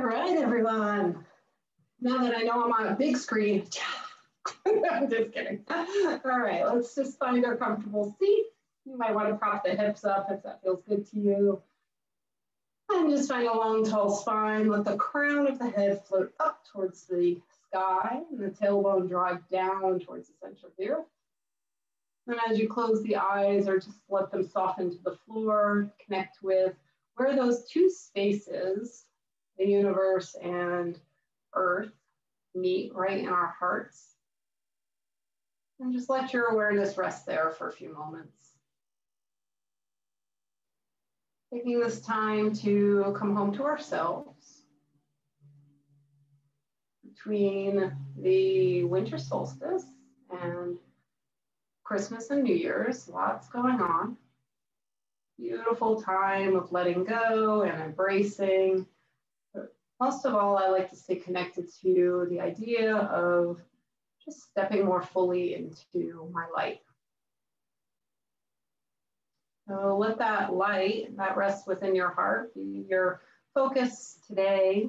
right, everyone. Now that I know I'm on a big screen, I'm just kidding. All right, let's just find our comfortable seat. You might want to prop the hips up if that feels good to you. And just find a long, tall spine. Let the crown of the head float up towards the sky and the tailbone drive down towards the center of the earth. And as you close the eyes or just let them soften to the floor, connect with where those two spaces, the universe and earth, meet right in our hearts. And just let your awareness rest there for a few moments. Taking this time to come home to ourselves. Between the winter solstice and Christmas and New Year's, lots going on. Beautiful time of letting go and embracing. But most of all, I like to stay connected to the idea of just stepping more fully into my light. So let that light that rests within your heart be your focus today,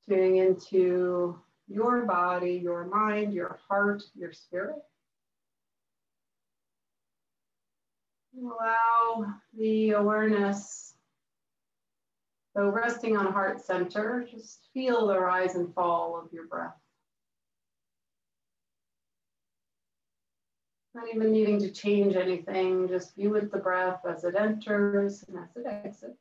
tuning into your body, your mind, your heart, your spirit. Allow the awareness, so resting on heart center, just feel the rise and fall of your breath. Not even needing to change anything, just be with the breath as it enters and as it exits.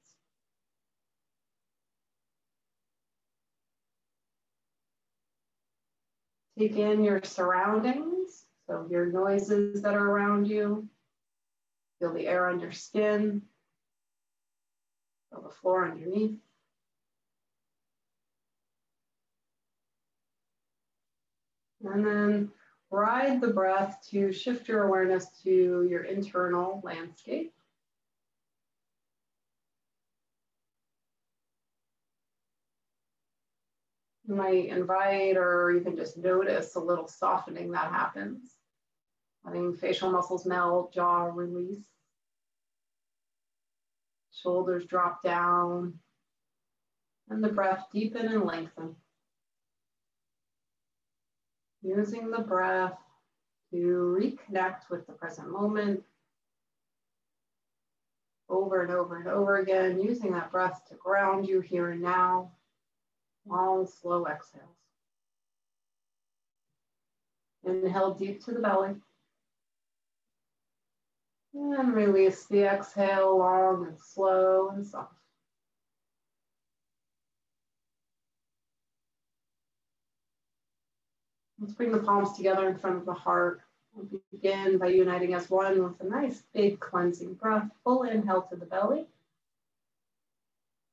Take in your surroundings, so your noises that are around you. Feel the air on your skin. Feel the floor underneath. And then ride the breath to shift your awareness to your internal landscape. You might invite or you can just notice a little softening that happens. Letting facial muscles melt, jaw release. Shoulders drop down. And the breath deepen and lengthen. Using the breath to reconnect with the present moment. Over and over and over again, using that breath to ground you here and now. Long, slow exhales. Inhale deep to the belly. And release the exhale long and slow and soft. Let's bring the palms together in front of the heart. We'll begin by uniting as one with a nice big cleansing breath. Full inhale to the belly.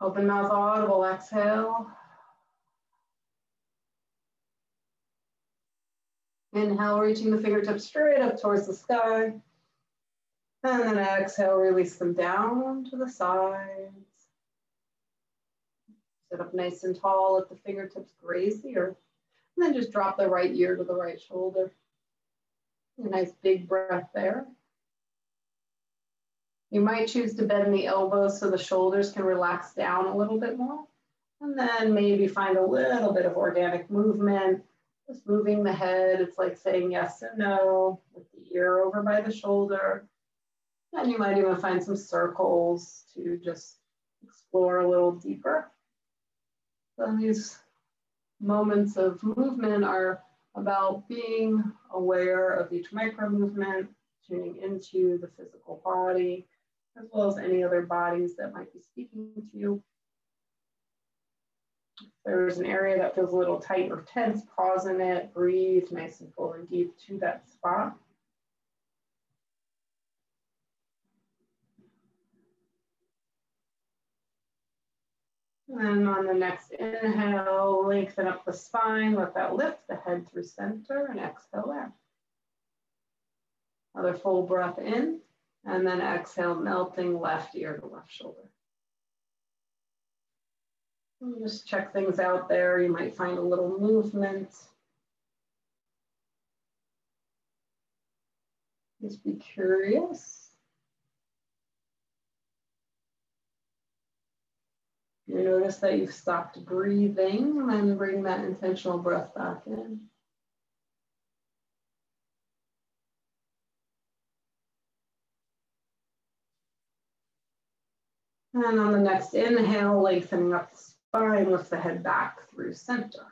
Open mouth, audible exhale. Inhale, reaching the fingertips straight up towards the sky. And then exhale, release them down to the sides. Sit up nice and tall, let the fingertips graze the earth. And then just drop the right ear to the right shoulder. A nice big breath there. You might choose to bend the elbows so the shoulders can relax down a little bit more. And then maybe find a little bit of organic movement. Just moving the head, it's like saying yes and no, with the ear over by the shoulder. And you might even find some circles to just explore a little deeper. So these moments of movement are about being aware of each micro movement, tuning into the physical body, as well as any other bodies that might be speaking to you. If there's an area that feels a little tight or tense, pause in it, breathe nice and full and deep to that spot. And on the next inhale, lengthen up the spine, let that lift the head through center, and exhale there. Another full breath in, and then exhale, melting left ear to left shoulder. And just check things out there. You might find a little movement. Just be curious. You notice that you've stopped breathing, and then bring that intentional breath back in. And on the next inhale, lengthening up the spine, lift the head back through center.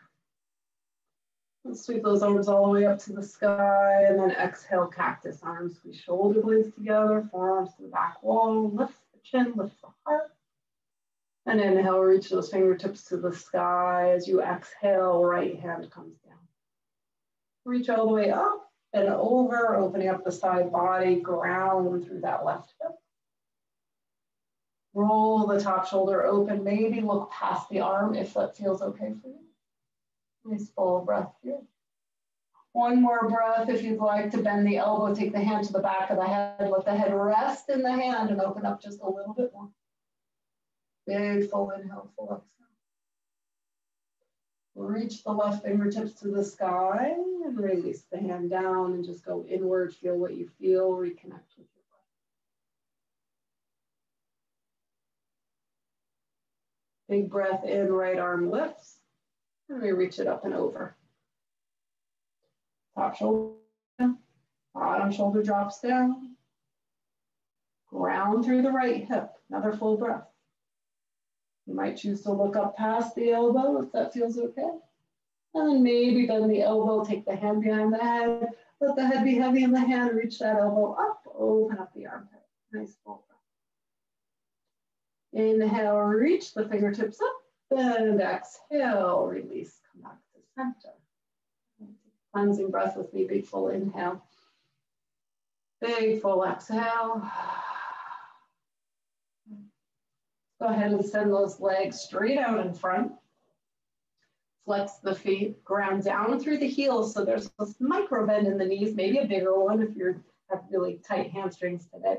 And sweep those arms all the way up to the sky, and then exhale, cactus arms. Squeeze shoulder blades together, forearms to the back wall, lift the chin, lift the heart. And inhale, reach those fingertips to the sky. As you exhale, right hand comes down. Reach all the way up and over, opening up the side body, ground through that left hip. Roll the top shoulder open, maybe look past the arm if that feels okay for you. Nice full breath here. One more breath if you'd like to bend the elbow, take the hand to the back of the head, let the head rest in the hand and open up just a little bit more. Big full inhale, full exhale. Reach the left fingertips to the sky and release the hand down and just go inward, feel what you feel, reconnect with your breath. Big breath in, right arm lifts, and we reach it up and over. Top shoulder, bottom shoulder drops down. Ground through the right hip, another full breath. You might choose to look up past the elbow if that feels okay. And then maybe bend the elbow, take the hand behind the head, let the head be heavy in the hand, reach that elbow up, open up the armpit. Nice full breath. Inhale, reach the fingertips up, and exhale, release, come back to center. Cleansing breath with me, big full inhale. Big full exhale. Go ahead and send those legs straight out in front. Flex the feet, ground down through the heels. So there's a micro bend in the knees, maybe a bigger one if you have really tight hamstrings today.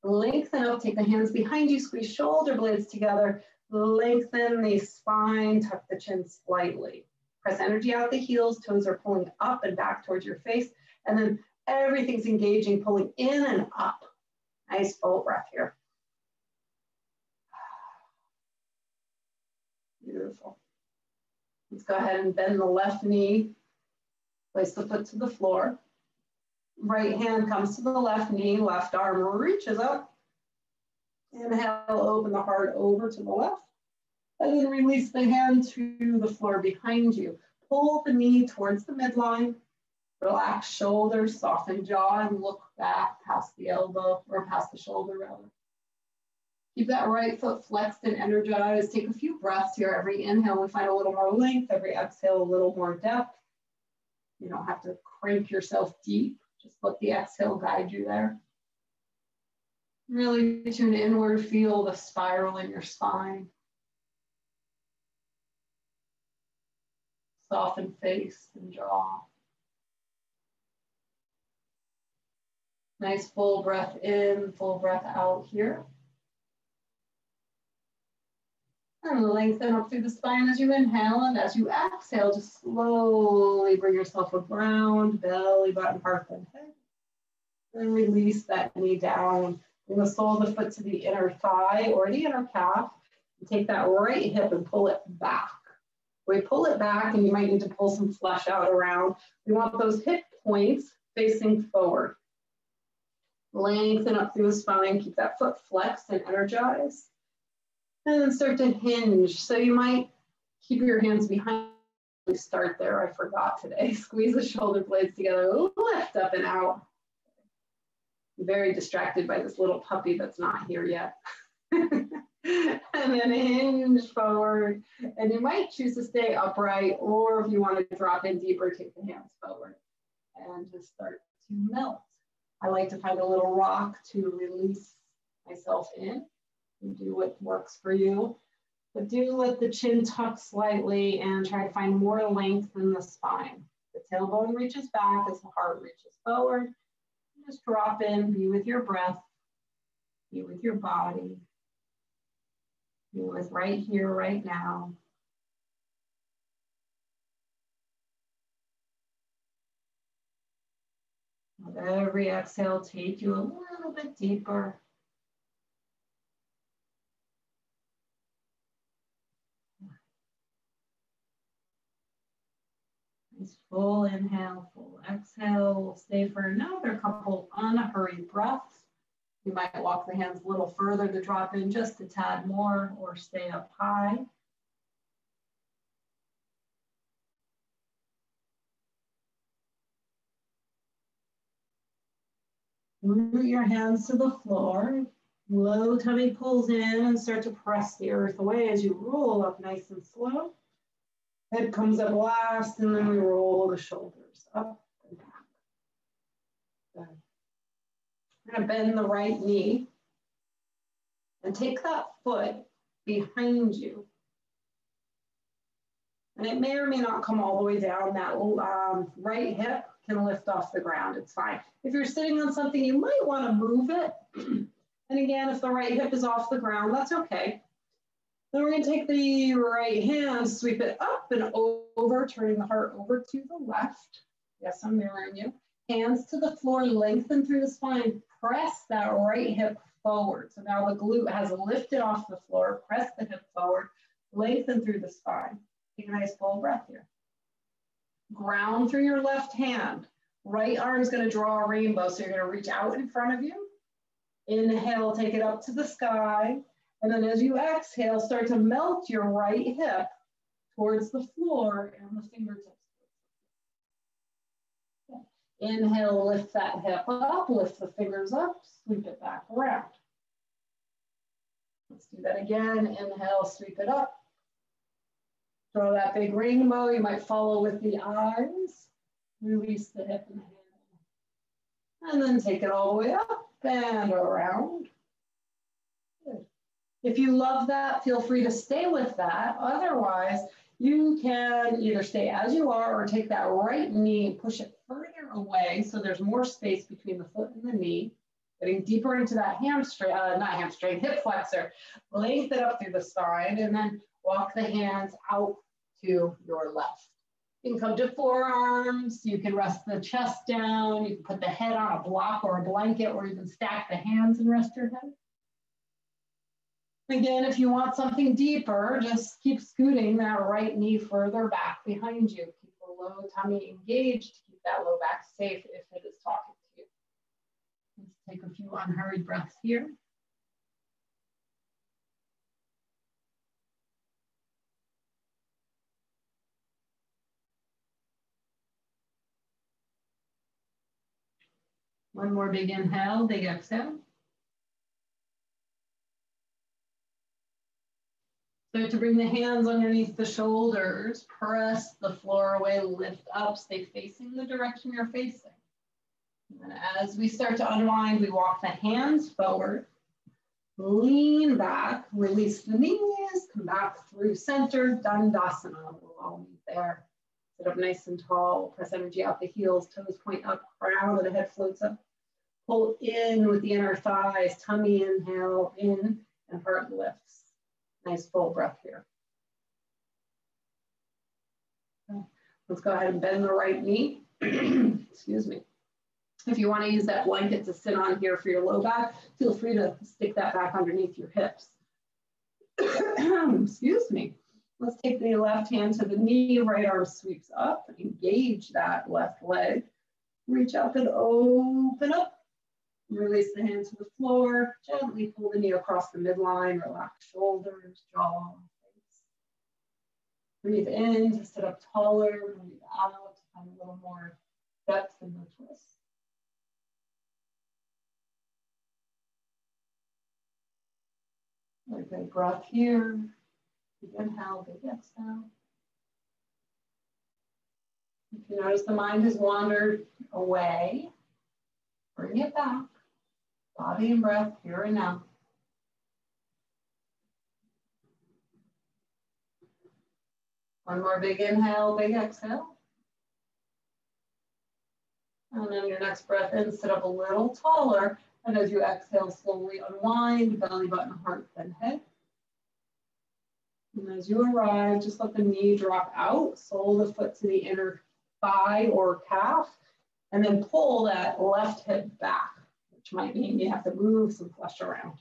Lengthen up, take the hands behind you, squeeze shoulder blades together. Lengthen the spine, tuck the chin slightly. Press energy out the heels, toes are pulling up and back towards your face. And then everything's engaging, pulling in and up. Nice full breath here. Beautiful. Let's go ahead and bend the left knee. Place the foot to the floor. Right hand comes to the left knee, left arm reaches up. Inhale, open the heart over to the left. And then release the hand to the floor behind you. Pull the knee towards the midline. Relax shoulders, soften jaw, and look back past the elbow, or past the shoulder rather. Keep that right foot flexed and energized. Take a few breaths here. Every inhale, we find a little more length. Every exhale, a little more depth. You don't have to crank yourself deep. Just let the exhale guide you there. Really tune inward, feel the spiral in your spine. Soften face and jaw. Nice full breath in, full breath out here. And lengthen up through the spine as you inhale, and as you exhale, just slowly bring yourself around, belly button, heart, and head. And release that knee down. Bring the sole of the foot to the inner thigh or the inner calf. And take that right hip and pull it back. We pull it back, and you might need to pull some flesh out around. We want those hip points facing forward. Lengthen up through the spine. Keep that foot flexed and energized. And then start to hinge. So you might keep your hands behind. Start there, I forgot today. Squeeze the shoulder blades together, lift up and out. I'm very distracted by this little puppy that's not here yet. And then hinge forward. And you might choose to stay upright, or if you want to drop in deeper, take the hands forward and just start to melt. I like to find a little rock to release myself in. And do what works for you. But do let the chin tuck slightly and try to find more length in the spine. The tailbone reaches back as the heart reaches forward. Just drop in, be with your breath, be with your body, be with right here, right now. With every exhale, take you a little bit deeper. Just full inhale, full exhale. We'll stay for another couple unhurried breaths. You might walk the hands a little further to drop in just a tad more or stay up high. Root your hands to the floor. Low tummy pulls in and start to press the earth away as you roll up nice and slow. Head comes up last, and then we roll the shoulders up and back. Good. We're going to bend the right knee and take that foot behind you. And it may or may not come all the way down. That right hip can lift off the ground. It's fine. If you're sitting on something, you might want to move it. And again, if the right hip is off the ground, that's okay. Then we're going to take the right hand, sweep it up and over, turning the heart over to the left. Yes, I'm mirroring you. Hands to the floor, lengthen through the spine. Press that right hip forward. So now the glute has lifted off the floor. Press the hip forward, lengthen through the spine. Take a nice full breath here. Ground through your left hand. Right arm is going to draw a rainbow, so you're going to reach out in front of you. Inhale, take it up to the sky. And then as you exhale, start to melt your right hip towards the floor and the fingertips. Inhale, lift that hip up, lift the fingers up, sweep it back around. Let's do that again. Inhale, sweep it up. Draw that big rainbow. You might follow with the eyes. Release the hip and hand. And then take it all the way up and around. Good. If you love that, feel free to stay with that. Otherwise, you can either stay as you are or take that right knee and push it further away so there's more space between the foot and the knee. Getting deeper into that hamstring, not hamstring, hip flexor. Lengthen it up through the spine and then walk the hands out to your left. You can come to forearms. You can rest the chest down. You can put the head on a block or a blanket, or even stack the hands and rest your head. Again, if you want something deeper, just keep scooting that right knee further back behind you. Keep the low tummy engaged. Keep that low back safe if it is talking to you. Let's take a few unhurried breaths here. One more big inhale, big exhale. Start to bring the hands underneath the shoulders, press the floor away, lift up, stay facing the direction you're facing. And as we start to unwind, we walk the hands forward, lean back, release the knees, come back through center, Dandasana. We'll all meet there. Sit up nice and tall, press energy out the heels, toes point up, crown of the head floats up. Pull in with the inner thighs, tummy inhale in, and heart lifts. Nice full breath here. Okay. Let's go ahead and bend the right knee. Excuse me. If you want to use that blanket to sit on here for your low back, feel free to stick that back underneath your hips. Excuse me. Let's take the left hand to the knee, right arm sweeps up, engage that left leg. Reach up and open up. Release the hand to the floor. Gently pull the knee across the midline. Relax shoulders, jaw, face. Breathe in to sit up taller. Breathe out to find a little more depth in the twist. Okay, breath here. Big inhale, big exhale. If you notice the mind has wandered away, bring it back. Body and breath, here and now. One more big inhale, big exhale. And then your next breath in, sit up a little taller. And as you exhale, slowly unwind, belly button, heart, then head. And as you arrive, just let the knee drop out, sole the foot to the inner thigh or calf, and then pull that left hip back, which might mean you have to move some flesh around.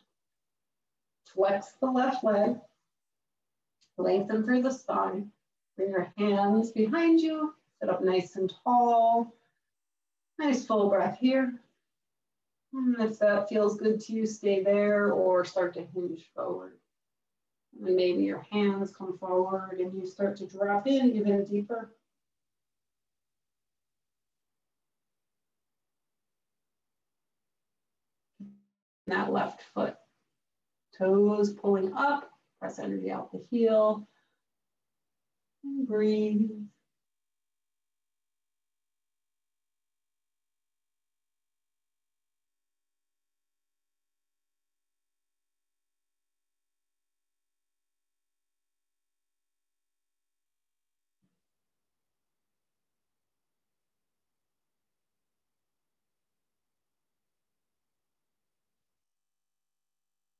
Flex the left leg, lengthen through the spine, bring your hands behind you, Sit up nice and tall. Nice full breath here. And if that feels good to you, stay there or start to hinge forward. And then maybe your hands come forward and you start to drop in even deeper. That left foot. Toes pulling up, press energy out the heel. And breathe.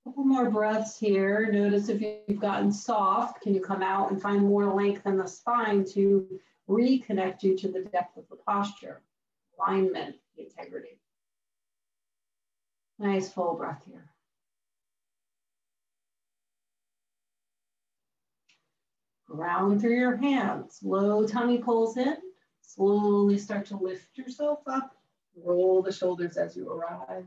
Couple more breaths here. Notice if you've gotten soft, can you come out and find more length in the spine to reconnect you to the depth of the posture, alignment, integrity. Nice full breath here. Ground through your hands. Low tummy pulls in. Slowly start to lift yourself up. Roll the shoulders as you arrive.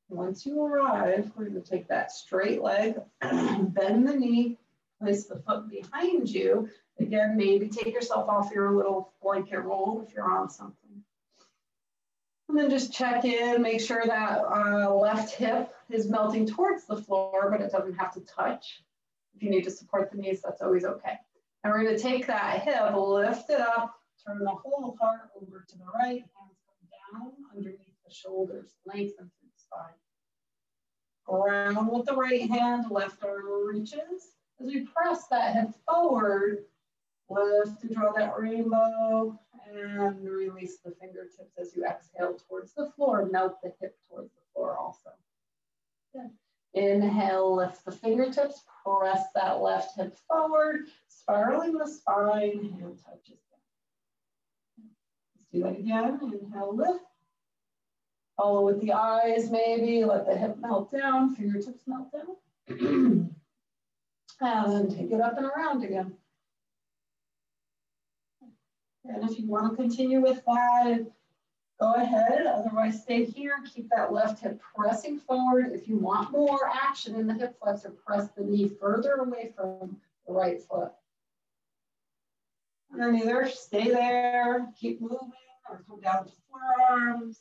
Once you arrive, we're going to take that straight leg, bend the knee, place the foot behind you. Again, maybe take yourself off your little blanket roll if you're on something. And then just check in, make sure that left hip is melting towards the floor, but it doesn't have to touch. If you need to support the knees, that's always okay. And we're going to take that hip, lift it up, turn the whole heart over to the right, hands come down underneath the shoulders, lengthen through the spine. Ground with the right hand, left arm reaches. As we press that hip forward, lift and draw that rainbow and release the fingertips as you exhale towards the floor. Melt the hip towards the floor also. Good. Inhale, lift the fingertips, press that left hip forward, spiraling the spine, hand touches down. Let's do that again. Inhale, lift. Follow with the eyes maybe, let the hip melt down, fingertips melt down. And then take it up and around again. And if you want to continue with that, go ahead. Otherwise, stay here. Keep that left hip pressing forward. If you want more action in the hip flexor, press the knee further away from the right foot. And then either stay there, keep moving, or come down to forearms.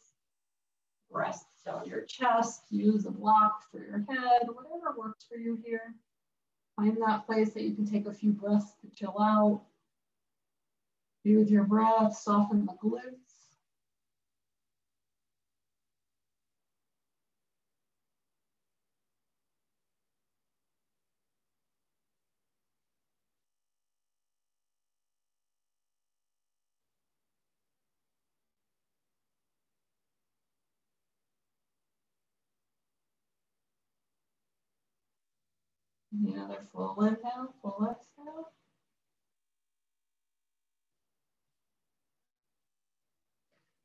Rest on your chest. Use a block for your head. Whatever works for you here. Find that place that you can take a few breaths to chill out. Be with your breath, soften the glutes. Another full inhale, full exhale.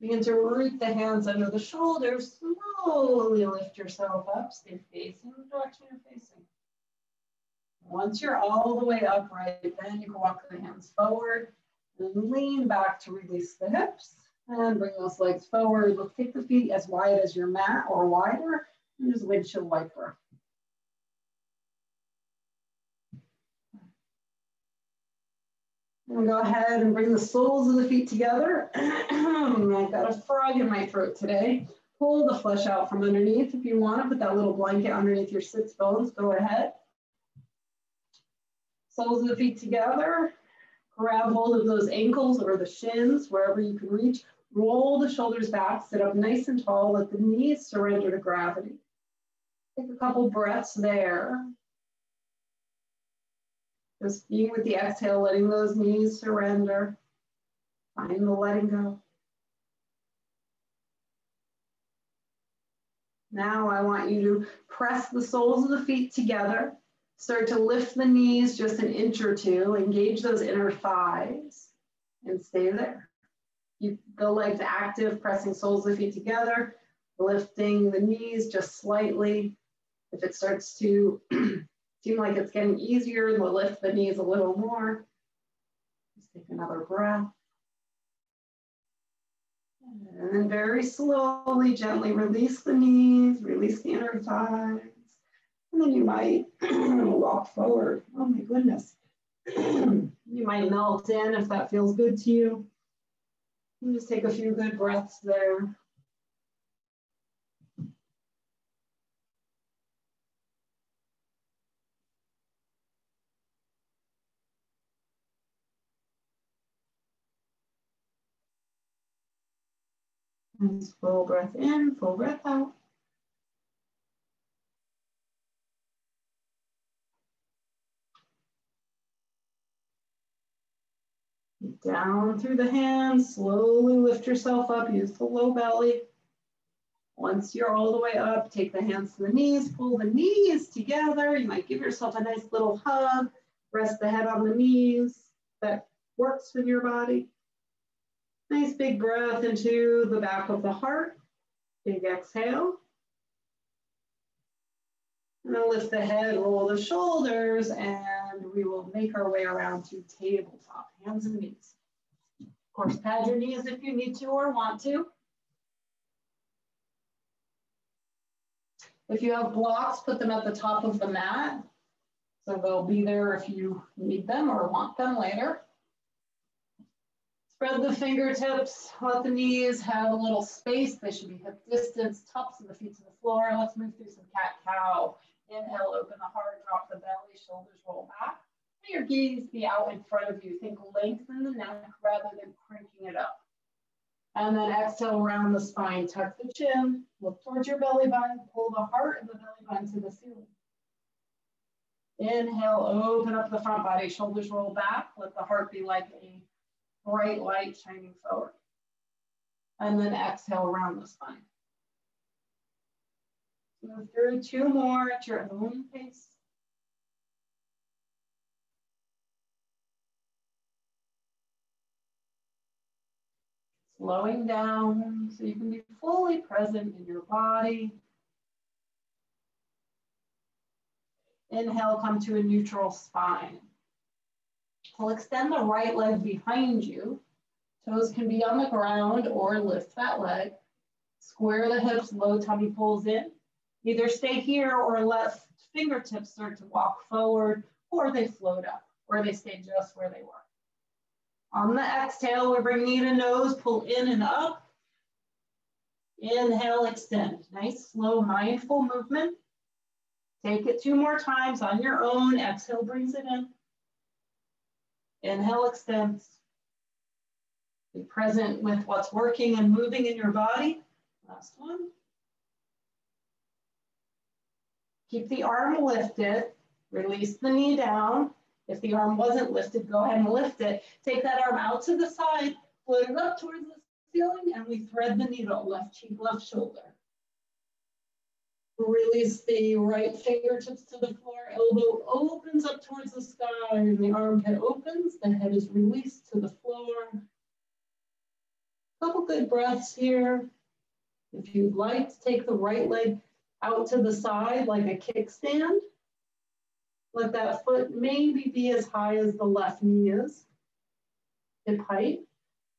Begin to root the hands under the shoulders. Slowly lift yourself up. Stay facing the direction you're facing. Once you're all the way upright, then you can walk the hands forward and lean back to release the hips. And bring those legs forward. Look, take the feet as wide as your mat or wider. And just windshield wiper. And go ahead and bring the soles of the feet together. I've got a frog in my throat today. Pull the flesh out from underneath. If you want to put that little blanket underneath your sits bones, go ahead. Soles of the feet together. Grab hold of those ankles or the shins, wherever you can reach. Roll the shoulders back, sit up nice and tall. Let the knees surrender to gravity. Take a couple breaths there. Just being with the exhale, letting those knees surrender. Find the letting go. Now I want you to press the soles of the feet together. Start to lift the knees just an inch or two. Engage those inner thighs and stay there. Keep the legs active, pressing soles of the feet together, lifting the knees just slightly. If it starts to seem like it's getting easier, we'll lift the knees a little more. Take another breath. And then very slowly, gently release the knees, release the inner thighs. And then you might walk forward. Oh my goodness. You might melt in if that feels good to you. And just take a few good breaths there. Nice full breath in, full breath out. Down through the hands, slowly lift yourself up, use the low belly. Once you're all the way up, take the hands to the knees, pull the knees together. You might give yourself a nice little hug, rest the head on the knees. That works with your body. Nice big breath into the back of the heart. Big exhale. And then lift the head, roll the shoulders, and we will make our way around to tabletop, hands and knees. Of course, pad your knees if you need to or want to. If you have blocks, put them at the top of the mat. So they'll be there if you need them or want them later. Spread the fingertips, let the knees have a little space. They should be hip distance, tops of the feet to the floor. Let's move through some cat-cow. Inhale, open the heart, drop the belly, shoulders roll back. Let your gaze be out in front of you. Think lengthen the neck rather than cranking it up. And then exhale, round the spine, tuck the chin, look towards your belly button, pull the heart and the belly button to the ceiling. Inhale, open up the front body, shoulders roll back. Let the heart be like a bright light shining forward. And then exhale, round the spine. Move through two more at your own pace. Slowing down so you can be fully present in your body. Inhale, come to a neutral spine. We'll extend the right leg behind you. Toes can be on the ground or lift that leg. Square the hips, low tummy pulls in. Either stay here or let fingertips start to walk forward, or they float up, or they stay just where they were. On the exhale, we bring knee to nose, pull in and up. Inhale, extend. Nice, slow, mindful movement. Take it two more times on your own. Exhale brings it in. Inhale, extends. Be present with what's working and moving in your body. Last one. Keep the arm lifted. Release the knee down. If the arm wasn't lifted, go ahead and lift it. Take that arm out to the side, float it up towards the ceiling, and we thread the needle, left cheek, left shoulder. Release the right fingertips to the floor, elbow opens up towards the sky, and the armpit opens, the head is released to the floor. Couple good breaths here. If you'd like to take the right leg out to the side like a kickstand, let that foot maybe be as high as the left knee is, hip height,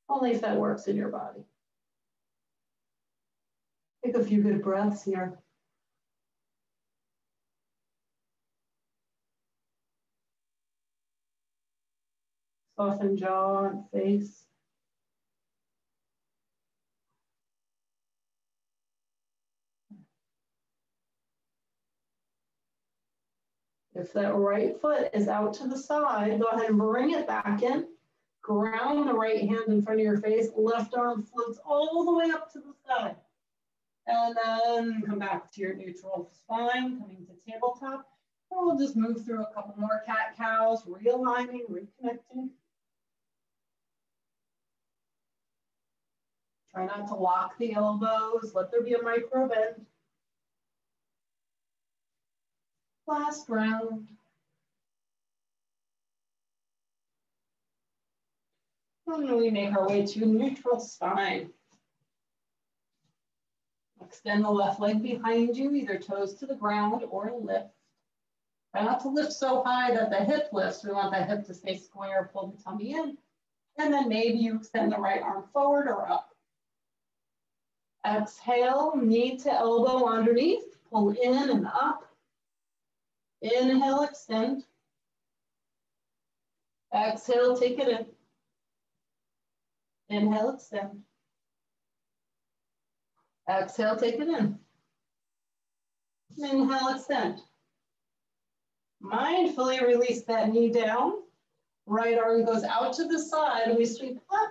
only if that works in your body. Take a few good breaths here. Soften jaw and face. If that right foot is out to the side, go ahead and bring it back in. Ground the right hand in front of your face. Left arm floats all the way up to the sky. And then come back to your neutral spine, coming to tabletop. And we'll just move through a couple more cat-cows, realigning, reconnecting. Try not to lock the elbows. Let there be a micro bend. Last round. And we make our way to neutral spine. Extend the left leg behind you, either toes to the ground or lift. Try not to lift so high that the hip lifts. We want that hip to stay square, pull the tummy in. And then maybe you extend the right arm forward or up. Exhale, knee to elbow underneath, pull in and up. Inhale, extend. Exhale, take it in. Inhale, extend. Exhale, take it in. Inhale, extend. Mindfully release that knee down. Right arm goes out to the side. We sweep up.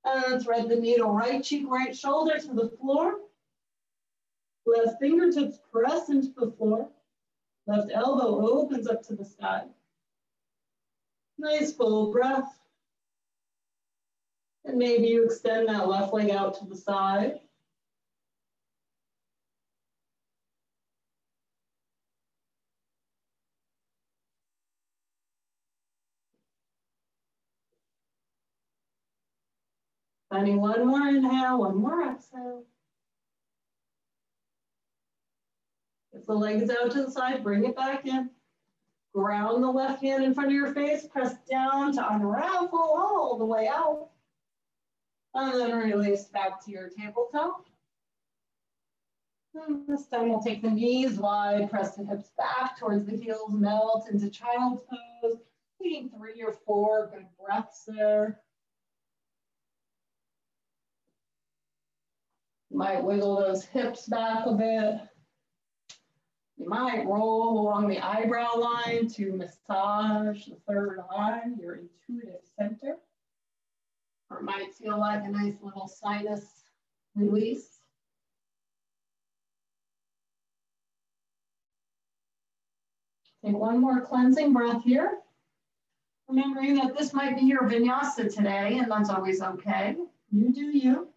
And thread the needle. Right cheek, right shoulder to the floor. Left fingertips press into the floor. Left elbow opens up to the sky. Nice full breath. And maybe you extend that left leg out to the side. Finding one more inhale, one more exhale. If the leg is out to the side, bring it back in. Ground the left hand in front of your face, press down to unravel all the way out. And then release back to your tabletop. And this time we'll take the knees wide, press the hips back towards the heels, melt into child's pose. Taking 3 or 4 good breaths there. You might wiggle those hips back a bit. You might roll along the eyebrow line to massage the third eye, your intuitive center. Or it might feel like a nice little sinus release. Take one more cleansing breath here. Remembering that this might be your vinyasa today, and that's always okay. You do you.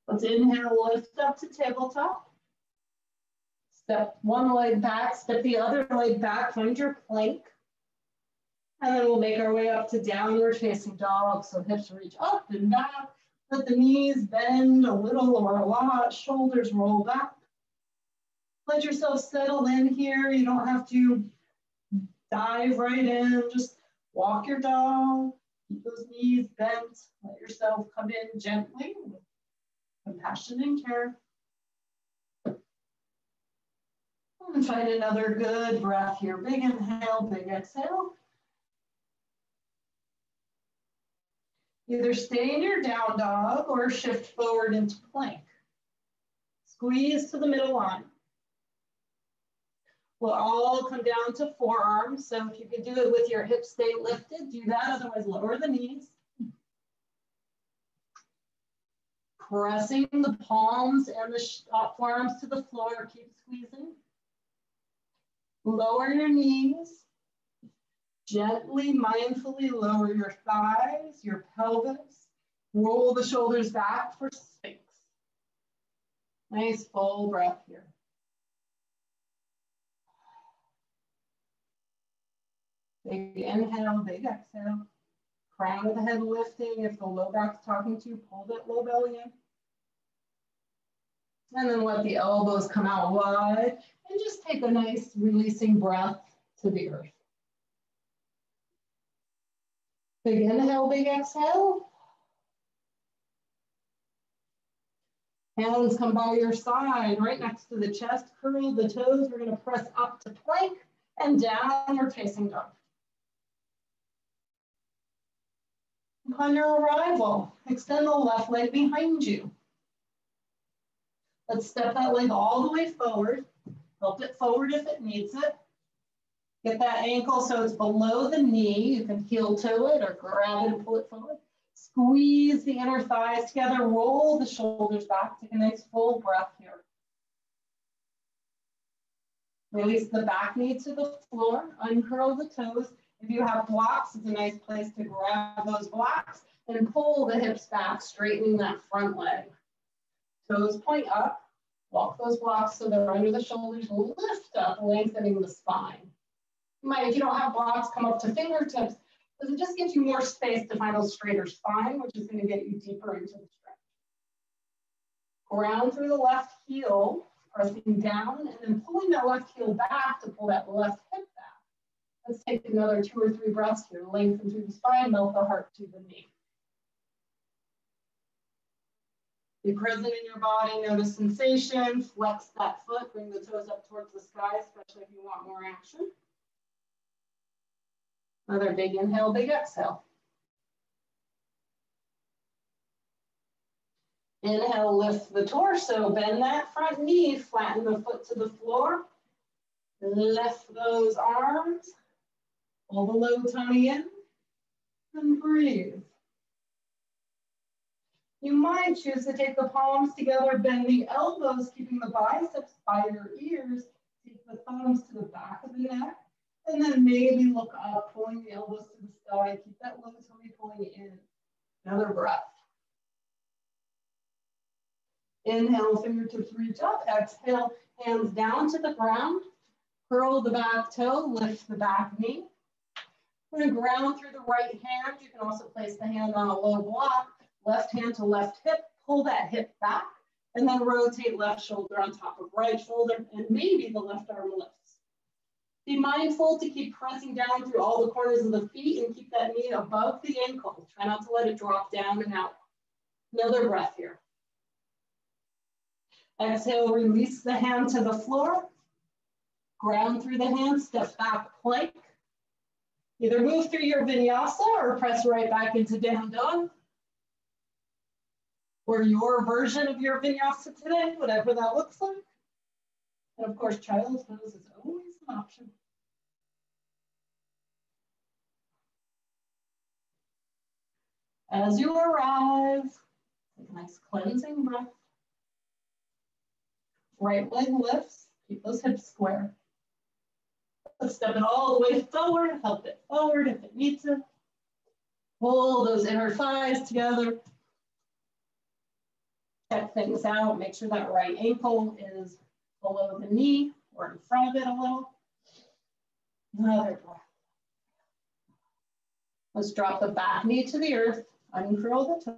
Let's inhale, lift up to tabletop. Step one leg back, step the other leg back, find your plank. And then we'll make our way up to downward facing dog. So hips reach up and back. Let the knees bend a little or a lot, shoulders roll back. Let yourself settle in here. You don't have to dive right in. Just walk your dog. Keep those knees bent. Let yourself come in gently with compassion and care. And find another good breath here. Big inhale, big exhale. Either stay in your down dog or shift forward into plank. Squeeze to the middle line. We'll all come down to forearms. So if you can do it with your hips stay lifted, do that. Otherwise, lower the knees. Pressing the palms and the forearms to the floor. Keep squeezing. Lower your knees. Gently, mindfully lower your thighs, your pelvis. Roll the shoulders back for Sphinx. Nice full breath here. Big inhale, big exhale. Crown of the head lifting. If the low back's talking to you, pull that low belly in. And then let the elbows come out wide. And just take a nice releasing breath to the earth. Big inhale, big exhale. Hands come by your side, right next to the chest. Curl the toes. We're going to press up to plank and downward facing dog. Upon your arrival, extend the left leg behind you. Let's step that leg all the way forward. Tilt it forward if it needs it. Get that ankle so it's below the knee. You can heel toe it or grab it and pull it forward. Squeeze the inner thighs together. Roll the shoulders back. Take a nice full breath here. Release the back knee to the floor. Uncurl the toes. If you have blocks, it's a nice place to grab those blocks and pull the hips back, straightening that front leg. Toes point up. Walk those blocks so they're under the shoulders. Lift up, lengthening the spine. You might, if you don't have blocks, come up to fingertips, because it just gives you more space to find a straighter spine, which is going to get you deeper into the stretch. Ground through the left heel, pressing down, and then pulling that left heel back to pull that left hip back. Let's take another 2 or 3 breaths here. Lengthen through the spine, melt the heart to the knee. Be present in your body, notice sensation, flex that foot, bring the toes up towards the sky, especially if you want more action. Another big inhale, big exhale. Inhale, lift the torso, bend that front knee, flatten the foot to the floor. Lift those arms, pull the low tummy in, and breathe. You might choose to take the palms together, bend the elbows, keeping the biceps by your ears. Take the thumbs to the back of the neck, and then maybe look up, pulling the elbows to the sky. Keep that low tummy pulling in. Another breath. Inhale, fingertips reach up. Exhale, hands down to the ground. Curl the back toe, lift the back knee. We're going to ground through the right hand. You can also place the hand on a low block. Left hand to left hip, pull that hip back, and then rotate left shoulder on top of right shoulder, and maybe the left arm lifts. Be mindful to keep pressing down through all the corners of the feet and keep that knee above the ankle. Try not to let it drop down and out. Another breath here. Exhale, release the hand to the floor. Ground through the hand, step back plank. Either move through your vinyasa or press right back into down dog. Or your version of your vinyasa today, whatever that looks like. And of course, child's pose is always an option. As you arrive, take a nice cleansing breath. Right leg lifts, keep those hips square. Let's step it all the way forward, help it forward if it needs to. Pull those inner thighs together. Check things out, make sure that right ankle is below the knee or in front of it a little. Another breath. Let's drop the back knee to the earth, uncurl the toe.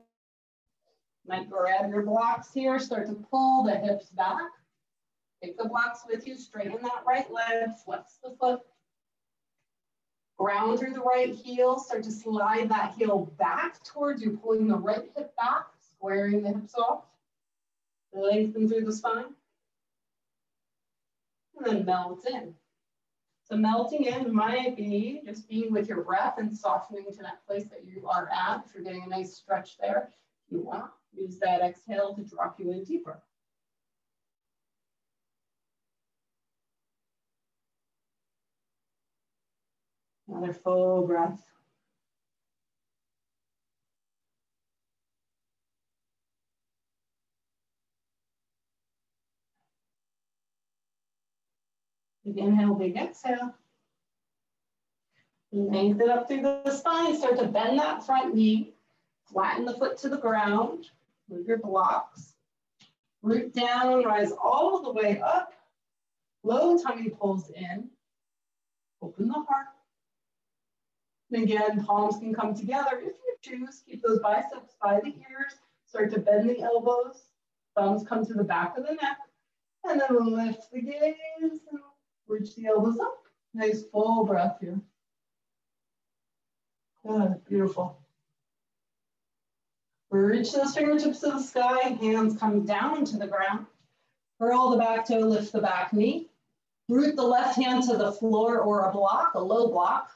Might grab your blocks here, start to pull the hips back. Take the blocks with you, straighten that right leg, flex the foot. Ground through the right heel, start to slide that heel back towards you, pulling the right hip back, squaring the hips off. Lengthen through the spine. And then melt in. So melting in might be just being with your breath and softening to that place that you are at. If you're getting a nice stretch there, if you want, use that exhale to drop you in deeper. Another full breath. Big inhale, big exhale. Lengthen up through the spine. Start to bend that front knee. Flatten the foot to the ground. Move your blocks. Root down, rise all the way up. Low tummy pulls in. Open the heart. And again, palms can come together if you choose. Keep those biceps by the ears. Start to bend the elbows. Thumbs come to the back of the neck. And then lift the gaze and reach the elbows up. Nice full breath here. Good, beautiful. Reach those fingertips to the sky. Hands come down to the ground. Curl the back toe, lift the back knee. Root the left hand to the floor or a block, a low block.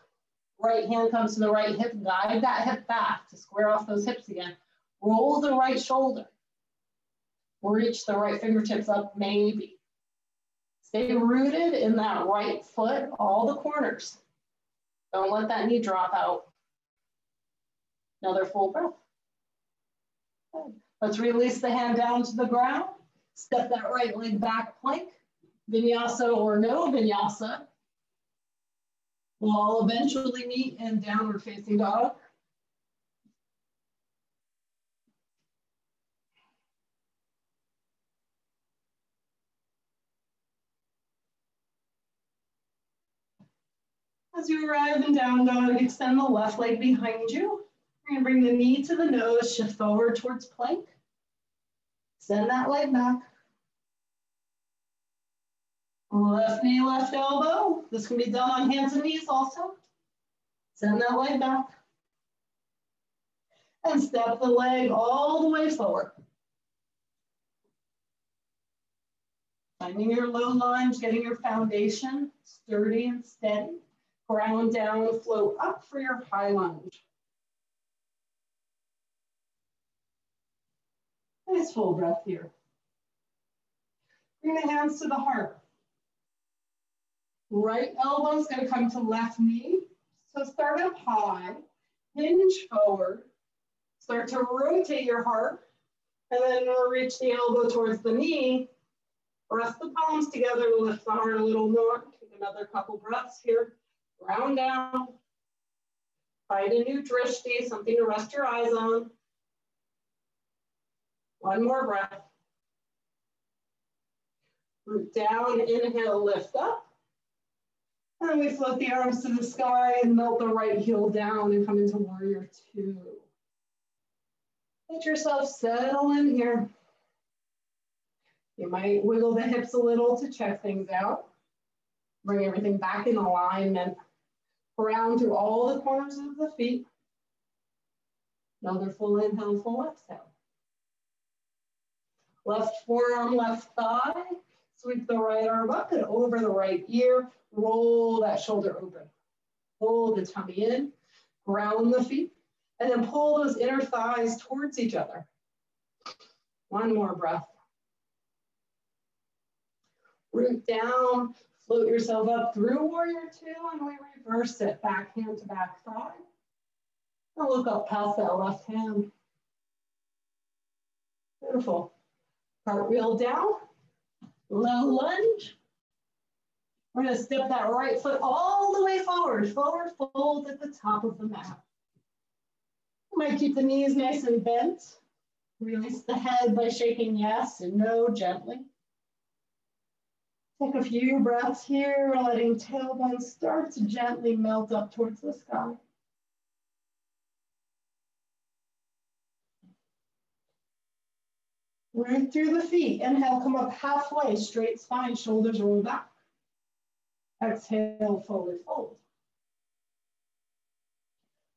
Right hand comes to the right hip. Guide that hip back to square off those hips again. Roll the right shoulder. Reach the right fingertips up, maybe. Stay rooted in that right foot, all the corners. Don't let that knee drop out. Another full breath. Good. Let's release the hand down to the ground. Step that right leg back, plank. Vinyasa or no vinyasa. We'll all eventually meet in downward facing dog. As you arrive in down dog, extend the left leg behind you. You're going to bring the knee to the nose, shift forward towards plank. Extend that leg back. Left knee, left elbow. This can be done on hands and knees also. Send that leg back. And step the leg all the way forward. Finding your low lunge, getting your foundation sturdy and steady. Ground down, float up for your high lunge. Nice full breath here. Bring the hands to the heart. Right elbow is going to come to left knee. So start up high, hinge forward, start to rotate your heart, and then reach the elbow towards the knee. Press the palms together to lift the heart a little more. Take another couple breaths here. Ground down. Find a new drishti, something to rest your eyes on. One more breath. Root down, inhale, lift up. And then we float the arms to the sky and melt the right heel down and come into warrior two. Let yourself settle in here. You might wiggle the hips a little to check things out. Bring everything back in alignment. Ground through all the corners of the feet. Another full inhale, full exhale. Left forearm, left thigh. Sweep the right arm up and over the right ear. Roll that shoulder open. Pull the tummy in. Ground the feet. And then pull those inner thighs towards each other. One more breath. Root down. Float yourself up through warrior two. And we reverse it. Back hand to back thigh. And look up past that left hand. Beautiful. Cartwheel down. Low lunge. We're going to step that right foot all the way forward. Forward fold at the top of the mat. You might keep the knees nice and bent. Release the head by shaking yes and no gently. Take a few breaths here, letting tailbone start to gently melt up towards the sky. Root through the feet. Inhale, come up halfway, straight spine, shoulders roll back. Exhale, forward fold.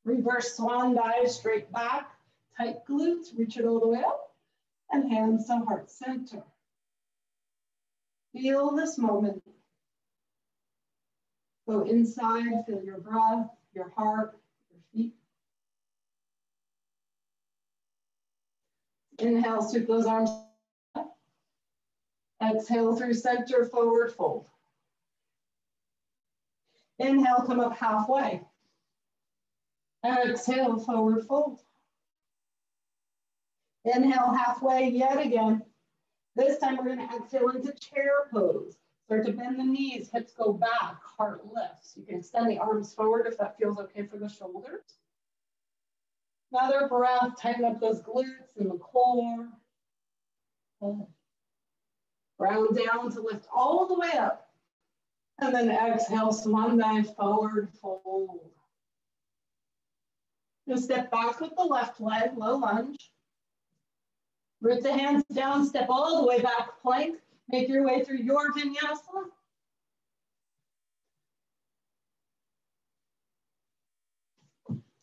Reverse swan dive, straight back, tight glutes, reach it all the way up, and hands to heart center. Feel this moment. Go inside, feel your breath, your heart, your feet. Inhale, sweep those arms up. Exhale through center, forward fold. Inhale, come up halfway. Exhale, forward fold. Inhale, halfway yet again. This time we're going to exhale into chair pose. Start to bend the knees, hips go back, heart lifts. You can extend the arms forward if that feels okay for the shoulders. Another breath, tighten up those glutes and the core. Ground down to lift all the way up. And then exhale, swan dive, forward fold. Just step back with the left leg, low lunge. Root the hands down, step all the way back, plank. Make your way through your vinyasa.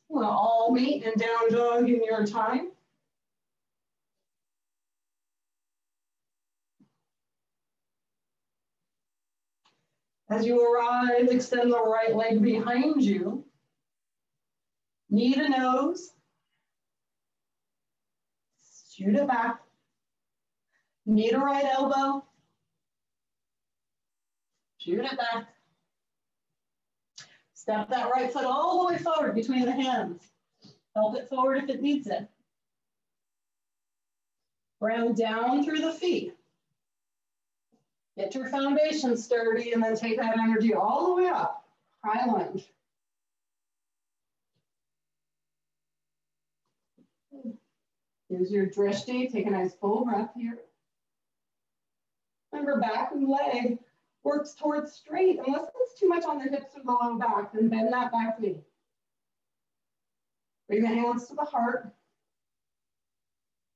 We'll all meet in down dog in your time. As you arrive, extend the right leg behind you. Knee to nose. Shoot it back. Knee to right elbow. Shoot it back. Step that right foot all the way forward between the hands. Help it forward if it needs it. Ground down through the feet. Get your foundation sturdy and then take that energy all the way up. High lunge. Use your drishti. Take a nice full breath here. Remember, back and leg works towards straight. Unless it's too much on the hips or the low back, then bend that back knee. Bring the hands to the heart.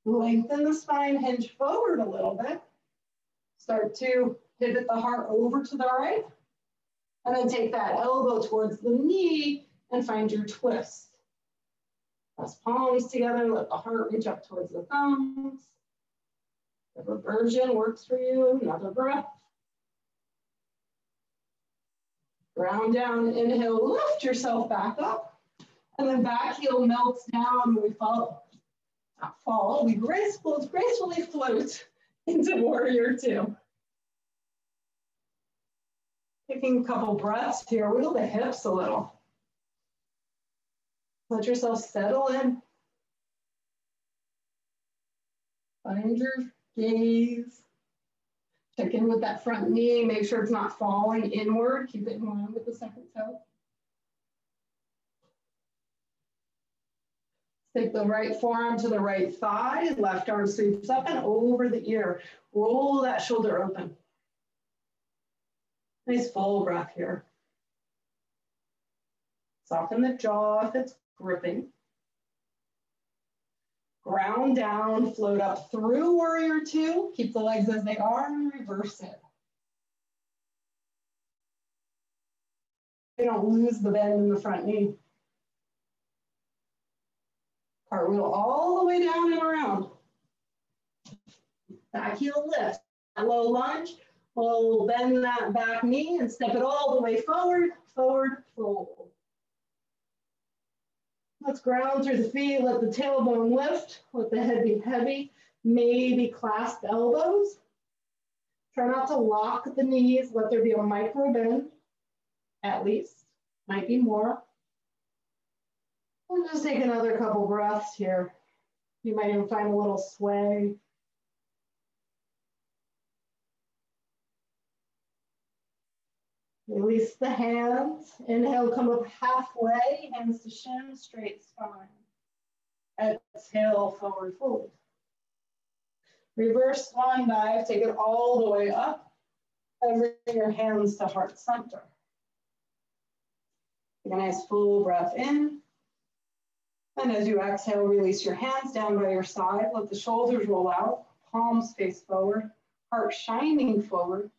Lengthen the spine, hinge forward a little bit. Start to Pivot the heart over to the right. And then take that elbow towards the knee and find your twist. Press palms together, let the heart reach up towards the thumbs. Whatever version works for you, another breath. Ground down, inhale, lift yourself back up. And then back heel melts down when we fall. Not fall, we gracefully float into warrior two. Taking a couple breaths here, wiggle the hips a little. Let yourself settle in. Find your gaze. Check in with that front knee. Make sure it's not falling inward. Keep it in line with the second toe. Take the right forearm to the right thigh. Left arm sweeps up and over the ear. Roll that shoulder open. Nice full breath here. Soften the jaw if it's gripping. Ground down, float up through warrior two. Keep the legs as they are and reverse it. They don't lose the bend in the front knee. Cartwheel all the way down and around. Back heel lift. A low lunge. We'll bend that back knee and step it all the way forward, forward, fold. Let's ground through the feet, let the tailbone lift, let the head be heavy, maybe clasp elbows. Try not to lock the knees, let there be a micro bend, at least, might be more. We'll just take another couple breaths here. You might even find a little sway. Release the hands. Inhale, come up halfway, hands to shin, straight spine. Exhale, forward fold. Reverse swan dive, take it all the way up. And bring your hands to heart center. Take a nice full breath in. And as you exhale, release your hands down by your side. Let the shoulders roll out, palms face forward, heart shining forward.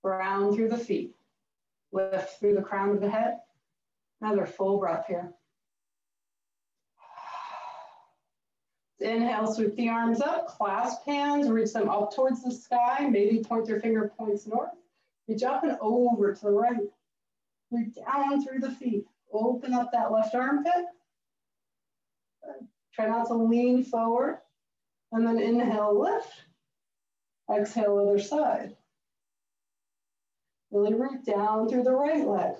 Ground through the feet. Lift through the crown of the head. Another full breath here. Inhale, sweep the arms up, clasp hands, reach them up towards the sky. Maybe point your finger points north. Reach up and over to the right. Reach down through the feet. Open up that left armpit. Try not to lean forward. And then inhale, lift. Exhale, other side. Really root down through the right leg.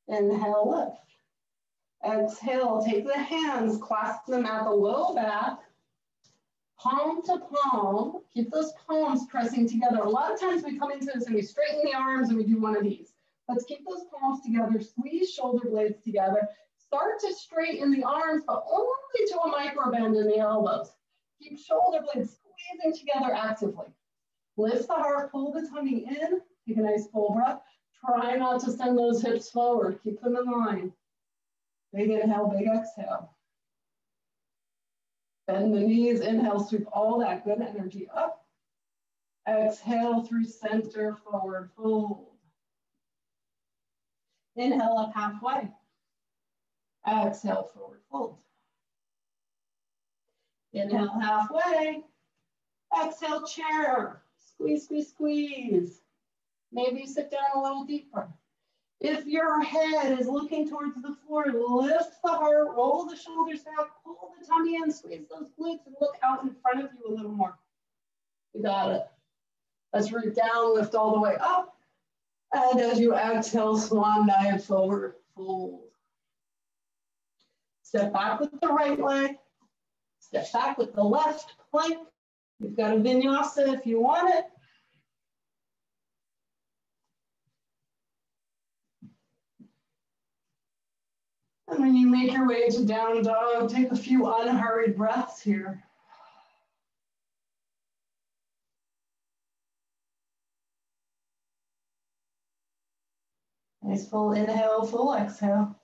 Inhale, lift. Exhale, take the hands, clasp them at the low back, palm to palm. Keep those palms pressing together. A lot of times we come into this and we straighten the arms and we do one of these. Let's keep those palms together, squeeze shoulder blades together. Start to straighten the arms, but only to a micro bend in the elbows. Keep shoulder blades squeezing together actively. Lift the heart, pull the tummy in, take a nice full breath. Try not to send those hips forward, keep them in line. Big inhale, big exhale. Bend the knees, inhale, sweep all that good energy up. Exhale through center, forward fold. Inhale up halfway. Exhale, forward fold. Inhale halfway. Exhale, chair. Squeeze, squeeze, squeeze. Maybe you sit down a little deeper. If your head is looking towards the floor, lift the heart, roll the shoulders back, pull the tummy in, squeeze those glutes, and look out in front of you a little more. You got it. Let's root down, lift all the way up. And as you exhale, swan dive forward, fold. Step back with the right leg. Step back with the left plank. You've got a vinyasa if you want it. And when you make your way to down dog, take a few unhurried breaths here. Nice full inhale, full exhale.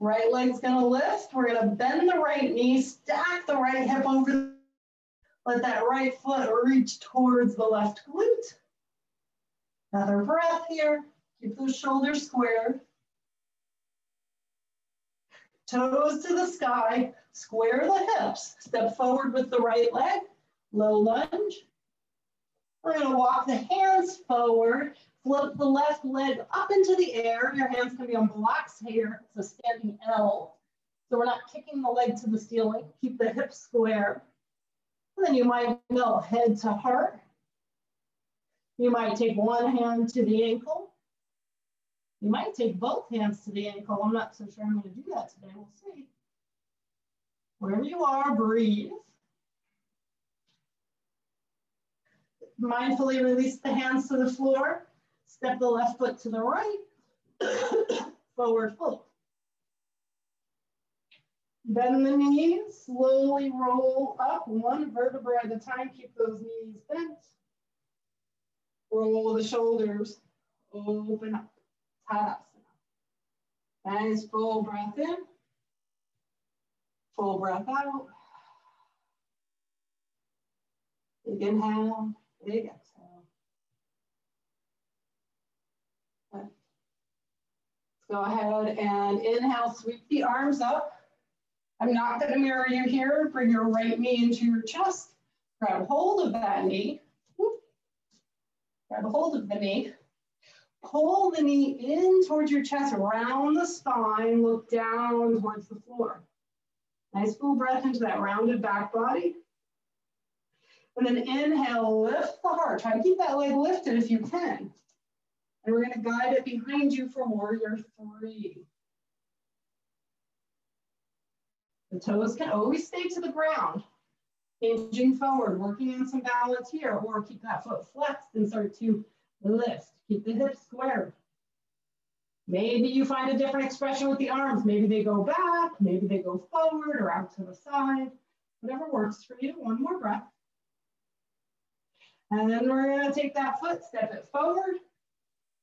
Right leg's gonna lift. We're gonna bend the right knee, stack the right hip over Let that right foot reach towards the left glute. Another breath here. Keep those shoulders squared. Toes to the sky. Square the hips. Step forward with the right leg. Low lunge. We're going to walk the hands forward. Flip the left leg up into the air. Your hands can be on blocks here. It's a standing L. So we're not kicking the leg to the ceiling. Keep the hips square. And then you might melt head to heart. You might take one hand to the ankle. You might take both hands to the ankle. I'm not so sure I'm going to do that today. We'll see. Wherever you are, breathe. Mindfully release the hands to the floor. Step the left foot to the right. Forward fold. Bend the knees. Slowly roll up one vertebra at a time. Keep those knees bent. Roll the shoulders. Open up. Tadasana. Nice full breath in. Full breath out. Big inhale. Big exhale. Let's go ahead and inhale, sweep the arms up. I'm not going to mirror you here. Bring your right knee into your chest. Grab hold of that knee. Grab hold of the knee. Pull the knee in towards your chest, around the spine. Look down towards the floor. Nice full breath into that rounded back body. And then inhale, lift the heart. Try to keep that leg lifted if you can. And we're going to guide it behind you for warrior 3. The toes can always stay to the ground. Hinging forward, working on some balance here, or keep that foot flexed and start to lift. Keep the hips squared. Maybe you find a different expression with the arms. Maybe they go back, maybe they go forward or out to the side. Whatever works for you. One more breath. And then we're going to take that foot, step it forward.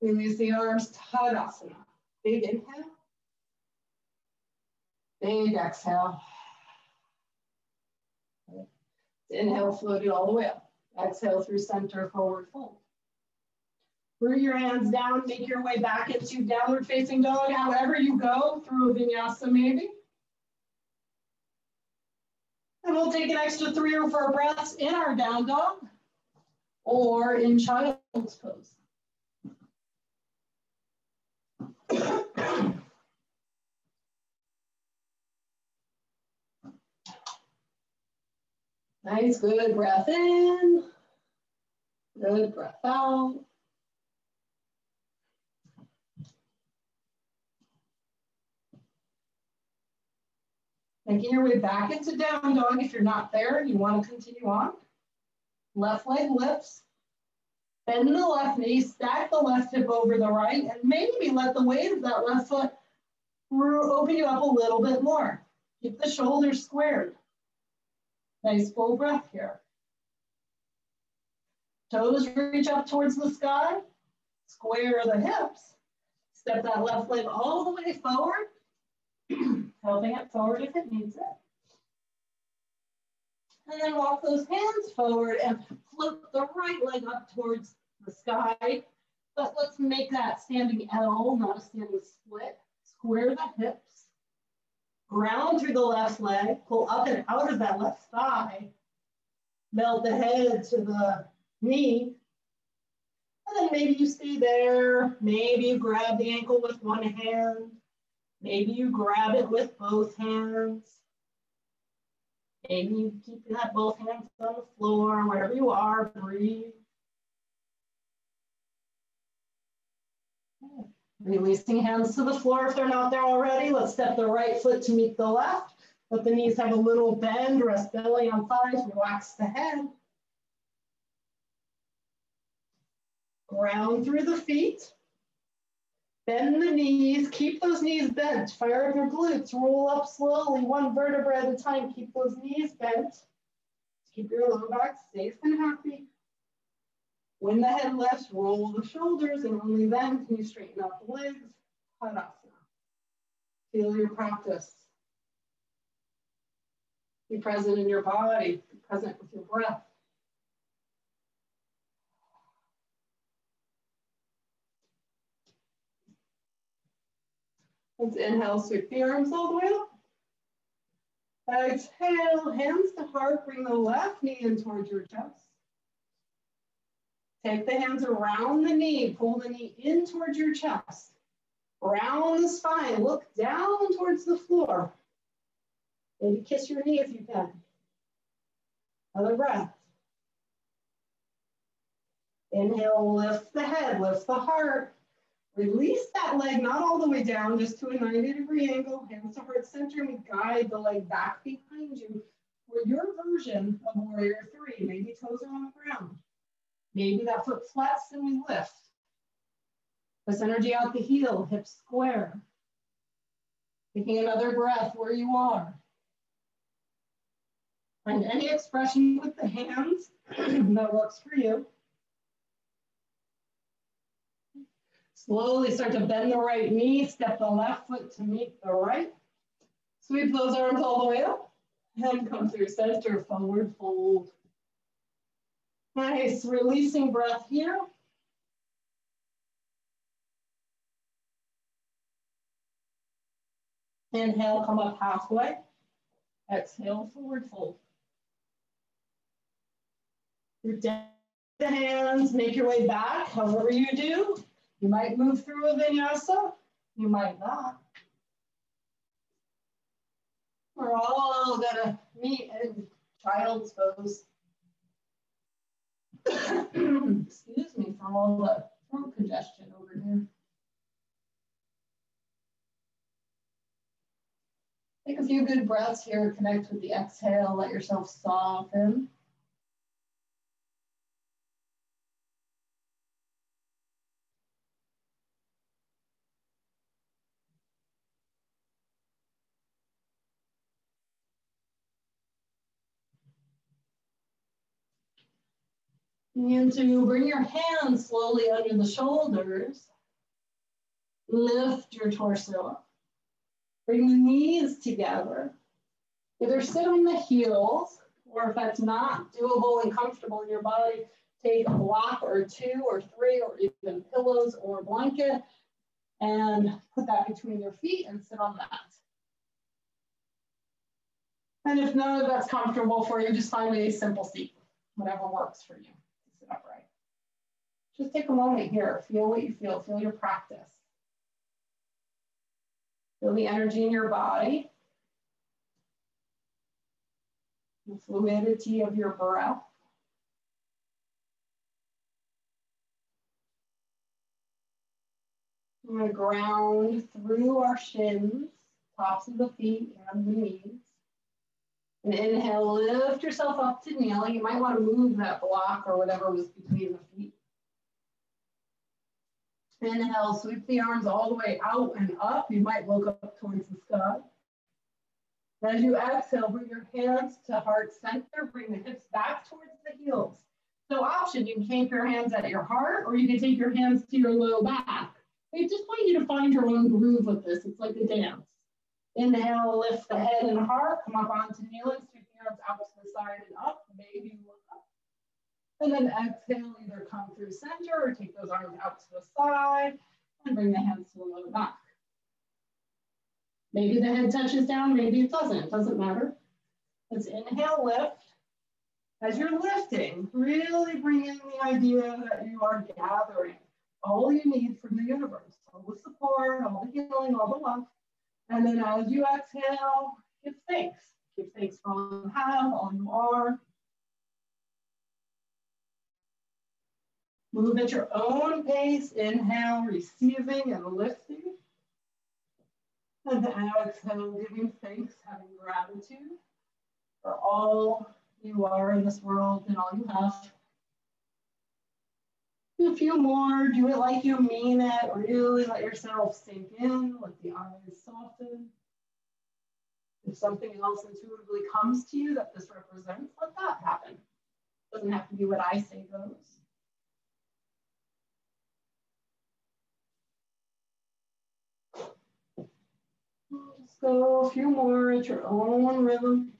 Release the arms, Tadasana. Big inhale. Big exhale. Inhale, float it all the way up. Exhale through center, forward fold. Root your hands down, make your way back into downward facing dog, however you go, through a vinyasa maybe. And we'll take an extra 3 or 4 breaths in our down dog or in child's pose. Nice, good breath in. Good breath out. Making your way back into down dog. If you're not there and you want to continue on. Left leg lifts. Bend the left knee, stack the left hip over the right, and maybe let the weight of that left foot open you up a little bit more. Keep the shoulders squared. Nice full breath here. Toes reach up towards the sky. Square the hips. Step that left leg all the way forward. Helping it forward if it needs it. And then walk those hands forward and flip the right leg up towards the sky. But let's make that standing L, not a standing split. Square the hips. Ground through the left leg. Pull up and out of that left thigh. Melt the head to the knee. And then maybe you stay there. Maybe you grab the ankle with one hand. Maybe you grab it with both hands. Maybe you keep that both hands on the floor, wherever you are, breathe. Releasing hands to the floor if they're not there already. Let's step the right foot to meet the left. Let the knees have a little bend, rest belly on thighs, relax the head. Ground through the feet. Bend the knees, keep those knees bent. Fire up your glutes, roll up slowly, one vertebra at a time. Keep those knees bent. Keep your low back safe and happy. When the head lifts, roll the shoulders, and only then can you straighten out the legs. Tadasana. Feel your practice. Be present in your body, be present with your breath. Let's inhale, sweep the arms all the way up. Exhale, hands to heart, bring the left knee in towards your chest. Take the hands around the knee, pull the knee in towards your chest. Round the spine, look down towards the floor. Maybe kiss your knee if you can. Another breath. Inhale, lift the head, lift the heart. Release that leg, not all the way down, just to a 90-degree angle. Hands to heart center, and we guide the leg back behind you for your version of warrior three. Maybe toes are on the ground. Maybe that foot flats and we lift. Press energy out the heel, hips square. Taking another breath where you are. Find any expression with the hands that works for you. Slowly start to bend the right knee, step the left foot to meet the right. Sweep those arms all the way up and come through center, forward fold. Nice, releasing breath here. Inhale, come up halfway. Exhale, forward fold. You're down the hands, make your way back, however you do. You might move through a vinyasa, you might not. We're all gonna meet in child's pose. Excuse me for all the throat congestion over here. Take a few good breaths here, connect with the exhale, let yourself soften. And to bring your hands slowly under the shoulders, lift your torso up. Bring the knees together. Either sit on the heels, or if that's not doable and comfortable in your body, take a block or two or three or even pillows or a blanket and put that between your feet and sit on that. And if none of that's comfortable for you, just find a simple seat, whatever works for you. Sit upright. Just take a moment here. Feel what you feel your practice. Feel the energy in your body. The fluidity of your breath. We're going to ground through our shins, tops of the feet and the knees. And inhale, lift yourself up to kneel. You might want to move that block or whatever was between the feet. Inhale, sweep the arms all the way out and up. You might look up towards the sky. As you exhale, bring your hands to heart center. Bring the hips back towards the heels. So option, you can take your hands at your heart or you can take your hands to your low back. I just want you to find your own groove with this. It's like a dance. Inhale, lift the head and heart. Come up onto kneeling. Sweep the arms out to the side and up. Maybe look up. And then exhale, either come through center or take those arms out to the side and bring the hands to the low back. Maybe the head touches down, maybe it doesn't matter. Let's inhale, lift. As you're lifting, really bring in the idea that you are gathering all you need from the universe, all the support, all the healing, all the love. And then as you exhale, give thanks. Give thanks for all you have, all you are. Move at your own pace. Inhale, receiving and lifting. And then exhale, giving thanks, having gratitude for all you are in this world and all you have. A few more, do it like you mean it. Really let yourself sink in, let the eyes soften. If something else intuitively comes to you that this represents, let that happen. It doesn't have to be what I say goes. Just go a few more at your own rhythm.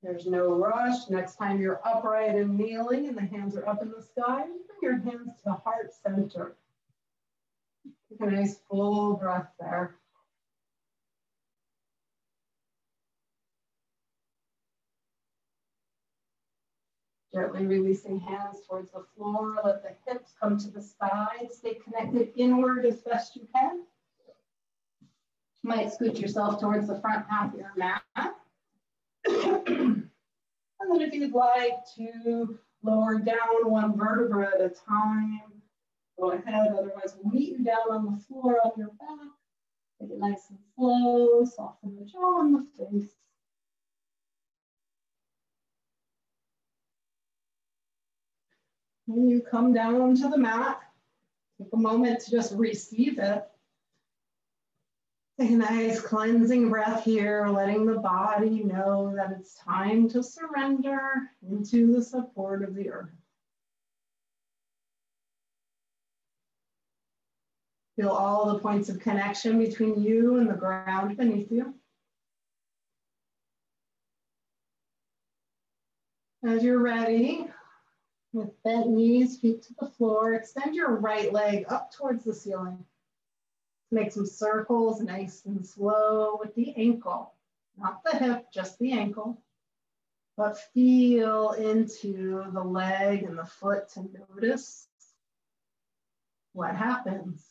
There's no rush. Next time you're upright and kneeling and the hands are up in the sky, bring your hands to the heart center. Take a nice full breath there. Gently releasing hands towards the floor. Let the hips come to the sides. Stay connected inward as best you can. You might scoot yourself towards the front half of your mat. And then if you'd like to lower down one vertebra at a time, go ahead. Otherwise, we'll meet you down on the floor on your back. Take it nice and slow. Soften the jaw and the face. When you come down to the mat, take a moment to just receive it. Take a nice cleansing breath here, letting the body know that it's time to surrender into the support of the earth. Feel all the points of connection between you and the ground beneath you. As you're ready, with bent knees, feet to the floor, extend your right leg up towards the ceiling. Make some circles nice and slow with the ankle, not the hip, just the ankle. But feel into the leg and the foot to notice what happens.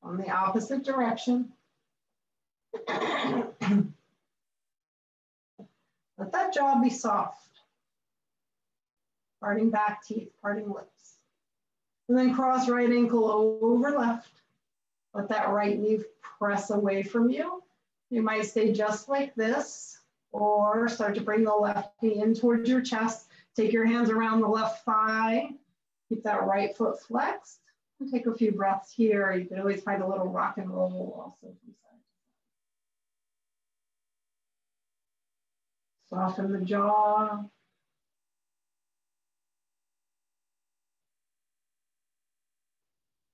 On the opposite direction. Let that jaw be soft. Parting back teeth, parting lips. And then cross right ankle over left. Let that right knee press away from you. You might stay just like this, or start to bring the left knee in towards your chest. Take your hands around the left thigh. Keep that right foot flexed. And take a few breaths here. You can always find a little rock and roll also from side. Soften the jaw.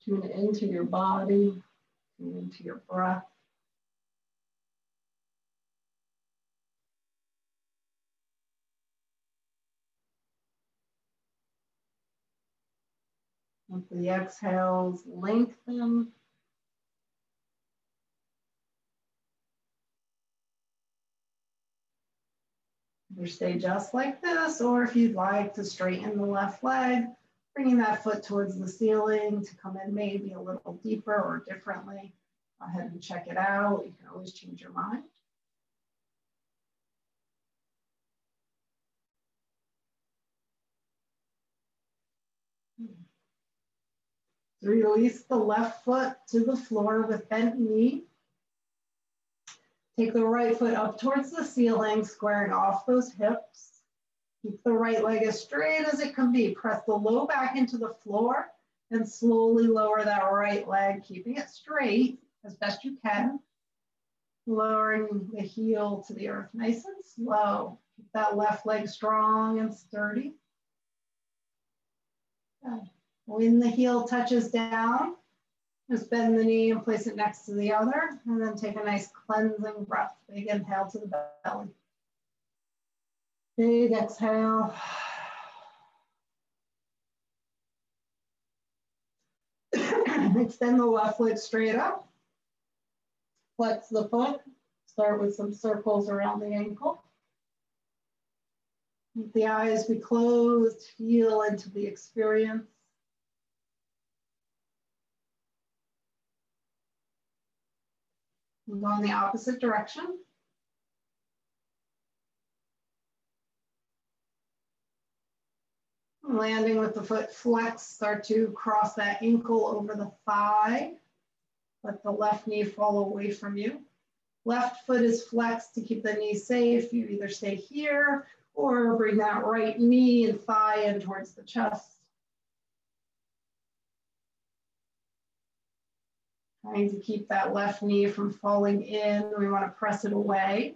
Tune into your body, tune into your breath. With the exhales, lengthen. Either stay just like this, or if you'd like to straighten the left leg, bringing that foot towards the ceiling to come in maybe a little deeper or differently. Go ahead and check it out. You can always change your mind. Release the left foot to the floor with bent knee. Take the right foot up towards the ceiling, squaring off those hips. Keep the right leg as straight as it can be. Press the low back into the floor and slowly lower that right leg, keeping it straight as best you can. Lowering the heel to the earth, nice and slow. Keep that left leg strong and sturdy. Good. When the heel touches down, just bend the knee and place it next to the other, and then take a nice cleansing breath. Big inhale to the belly. Big exhale. Extend the left leg straight up. Flex the foot. Start with some circles around the ankle. Let the eyes be closed. Feel into the experience. Go in the opposite direction. Landing with the foot flexed, start to cross that ankle over the thigh. Let the left knee fall away from you. Left foot is flexed to keep the knee safe. You either stay here or bring that right knee and thigh in towards the chest. Trying to keep that left knee from falling in. We want to press it away.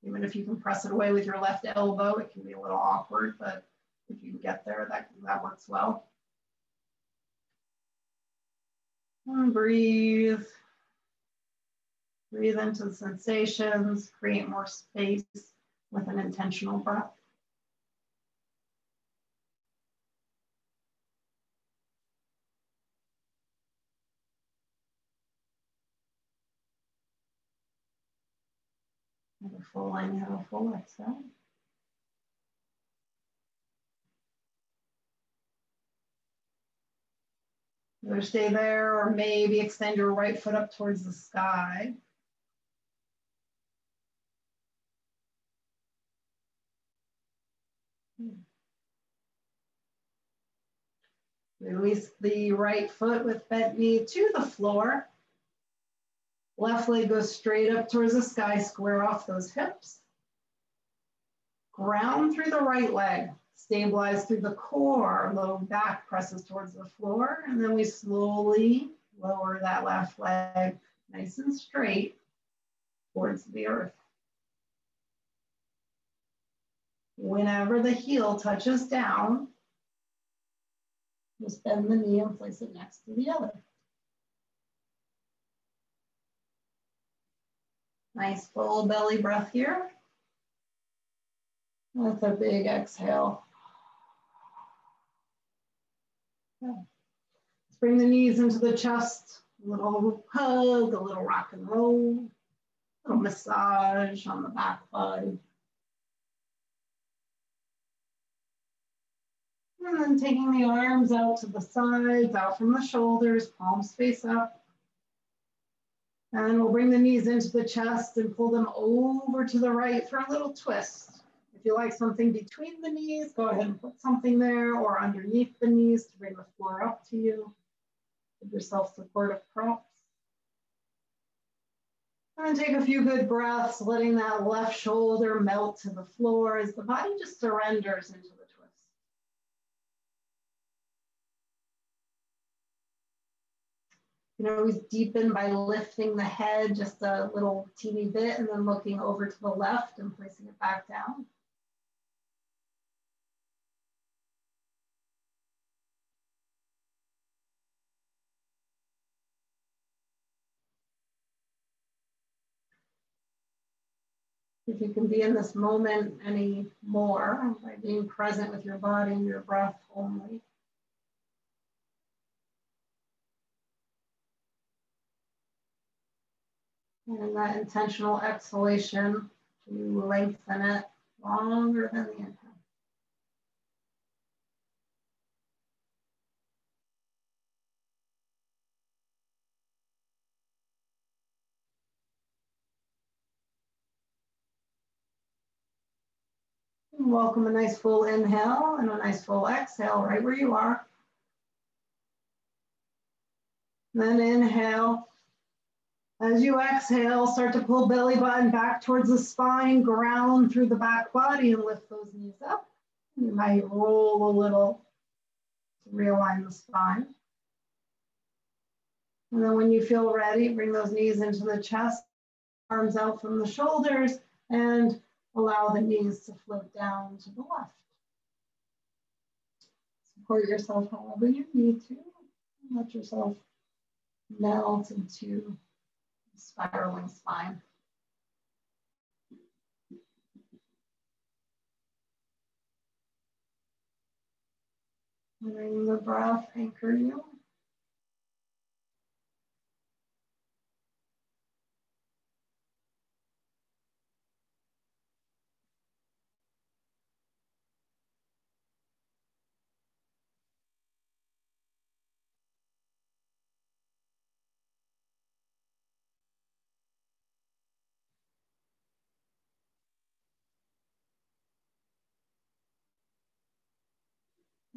Even if you can press it away with your left elbow, it can be a little awkward, but if you can get there, that works well. And breathe. Breathe into the sensations, create more space with an intentional breath. Have a full inhale, full exhale. Either stay there or maybe extend your right foot up towards the sky. Release the right foot with bent knee to the floor. Left leg goes straight up towards the sky, square off those hips. Ground through the right leg, stabilize through the core, low back presses towards the floor, and then we slowly lower that left leg nice and straight towards the earth. Whenever the heel touches down, just bend the knee and place it next to the other. Nice full belly breath here. That's a big exhale. Okay. Let's bring the knees into the chest. A little hug, a little rock and roll, a little massage on the back body. And then taking the arms out to the sides, out from the shoulders, palms face up. And we'll bring the knees into the chest and pull them over to the right for a little twist. If you like something between the knees, go ahead and put something there or underneath the knees to bring the floor up to you. Give yourself supportive props. And take a few good breaths, letting that left shoulder melt to the floor as the body just surrenders into the twist. You can always deepen by lifting the head just a little teeny bit and then looking over to the left and placing it back down. If you can be in this moment any more by being present with your body and your breath only. And in that intentional exhalation, to lengthen it longer than the inhale. And welcome a nice full inhale and a nice full exhale right where you are. Then inhale. As you exhale, start to pull belly button back towards the spine, ground through the back body and lift those knees up. You might roll a little to realign the spine. And then when you feel ready, bring those knees into the chest, arms out from the shoulders, and allow the knees to float down to the left. Support yourself however you need to. Let yourself melt into spiraling spine. Letting the breath anchor you.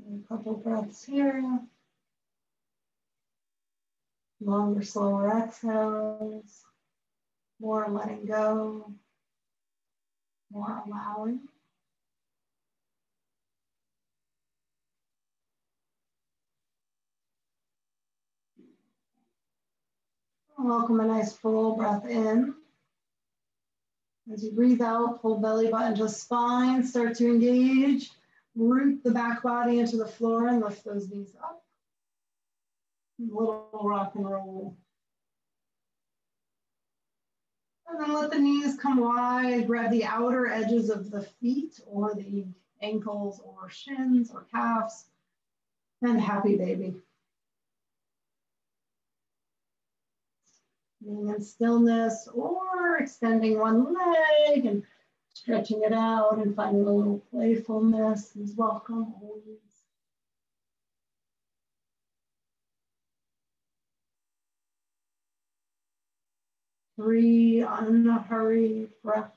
A couple breaths here. Longer, slower exhales. More letting go. More allowing. Welcome a nice full breath in. As you breathe out, pull belly button to spine, start to engage. Root the back body into the floor and lift those knees up. A little rock and roll. And then let the knees come wide, grab the outer edges of the feet or the ankles or shins or calves, and happy baby. Being in stillness or extending one leg and stretching it out and finding a little playfulness is welcome always. Three unhurried breaths.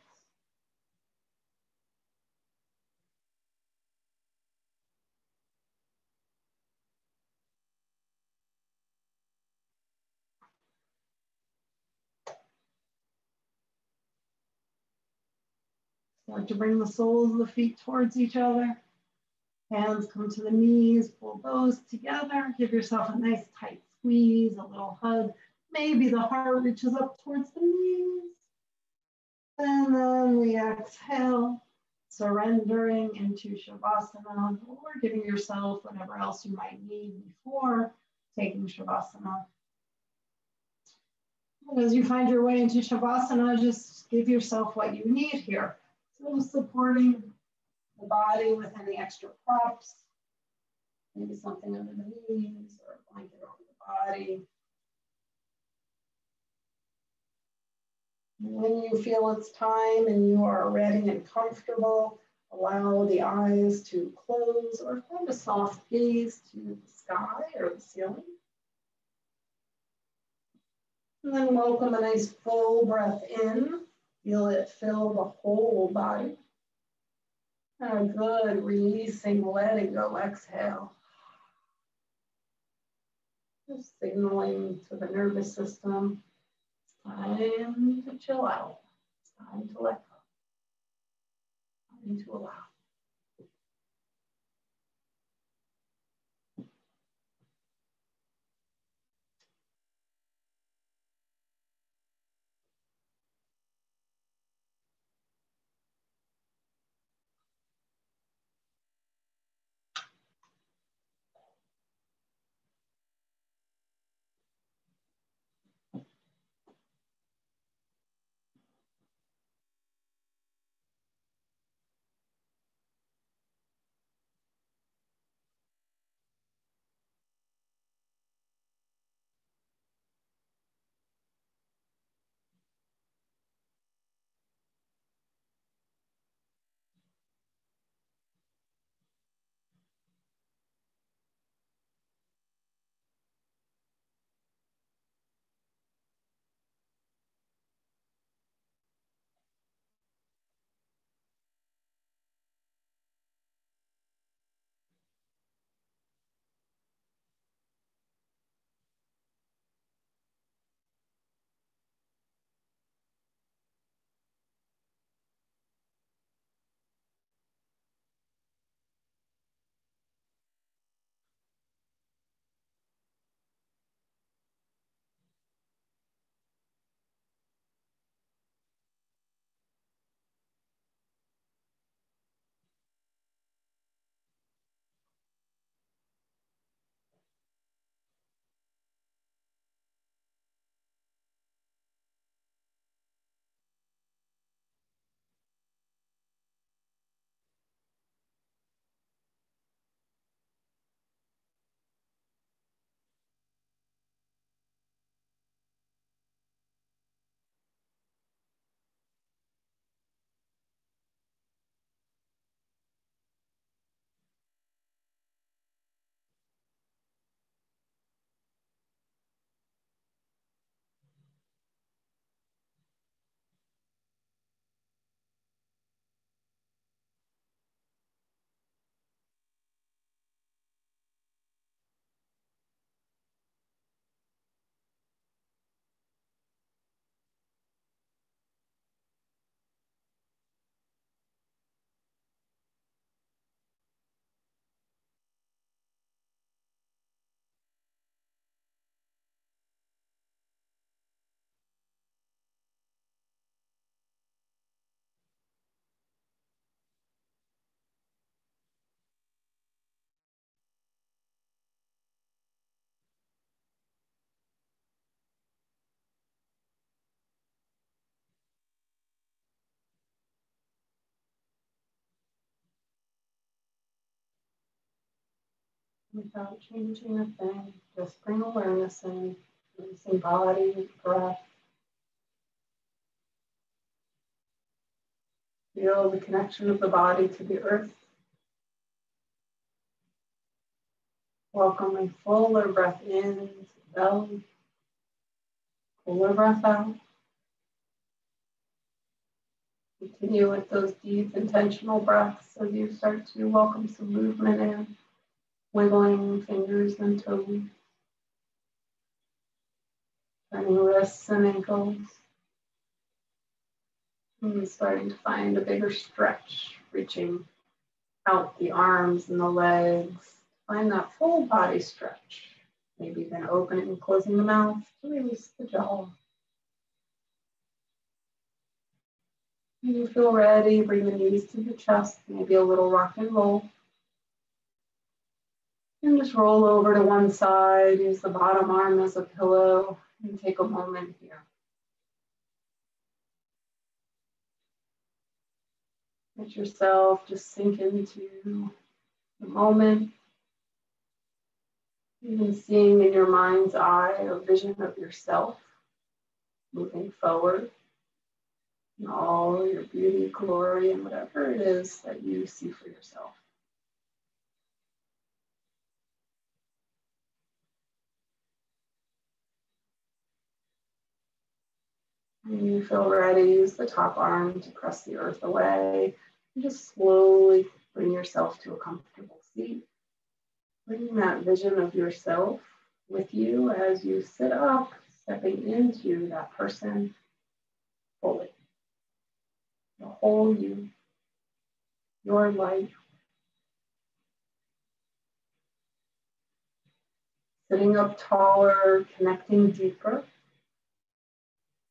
Start to bring the soles of the feet towards each other. Hands come to the knees, pull those together. Give yourself a nice tight squeeze, a little hug. Maybe the heart reaches up towards the knees. And then we exhale, surrendering into Shavasana, or giving yourself whatever else you might need before taking Shavasana. And as you find your way into Shavasana, just give yourself what you need here. So supporting the body with any extra props, maybe something under the knees or a blanket over the body. When you feel it's time and you are ready and comfortable, allow the eyes to close or find a soft gaze to the sky or the ceiling. And then welcome a nice full breath in. Feel it fill the whole body. And a good releasing, letting go exhale. Just signaling to the nervous system, it's time to chill out. It's time to let go. Time to allow. without changing a thing. Just bring awareness in, noticing body, breath. Feel the connection of the body to the earth. Welcome a fuller breath in to the belly. Fuller breath out. Continue with those deep intentional breaths as you start to welcome some movement in, wiggling fingers and toes, turning wrists and ankles, and starting to find a bigger stretch, reaching out the arms and the legs. Find that full body stretch. Maybe even opening and closing the mouth to release the jaw. When you feel ready, bring the knees to the chest, maybe a little rock and roll. And just roll over to one side, use the bottom arm as a pillow, and take a moment here. Let yourself just sink into the moment, even seeing in your mind's eye a vision of yourself moving forward. And all your beauty, glory, and whatever it is that you see for yourself. When you feel ready, use the top arm to press the earth away. And just slowly bring yourself to a comfortable seat. Bring that vision of yourself with you as you sit up, stepping into that person fully. The whole you, your life. Sitting up taller, connecting deeper.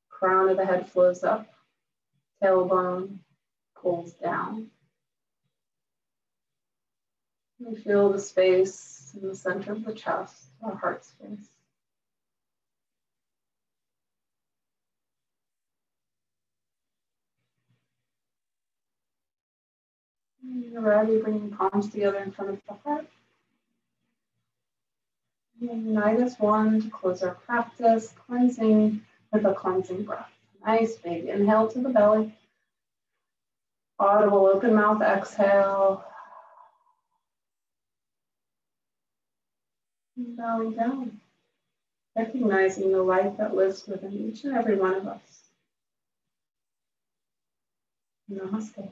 Crown of the head flows up, tailbone pulls down. You feel the space in the center of the chest, our heart space. When you're ready, bringing palms together in front of the heart. And unite as one to close our practice, cleansing with a cleansing breath. Nice big inhale to the belly. Audible open mouth exhale. And bowing down. Recognizing the light that lives within each and every one of us. Namaste.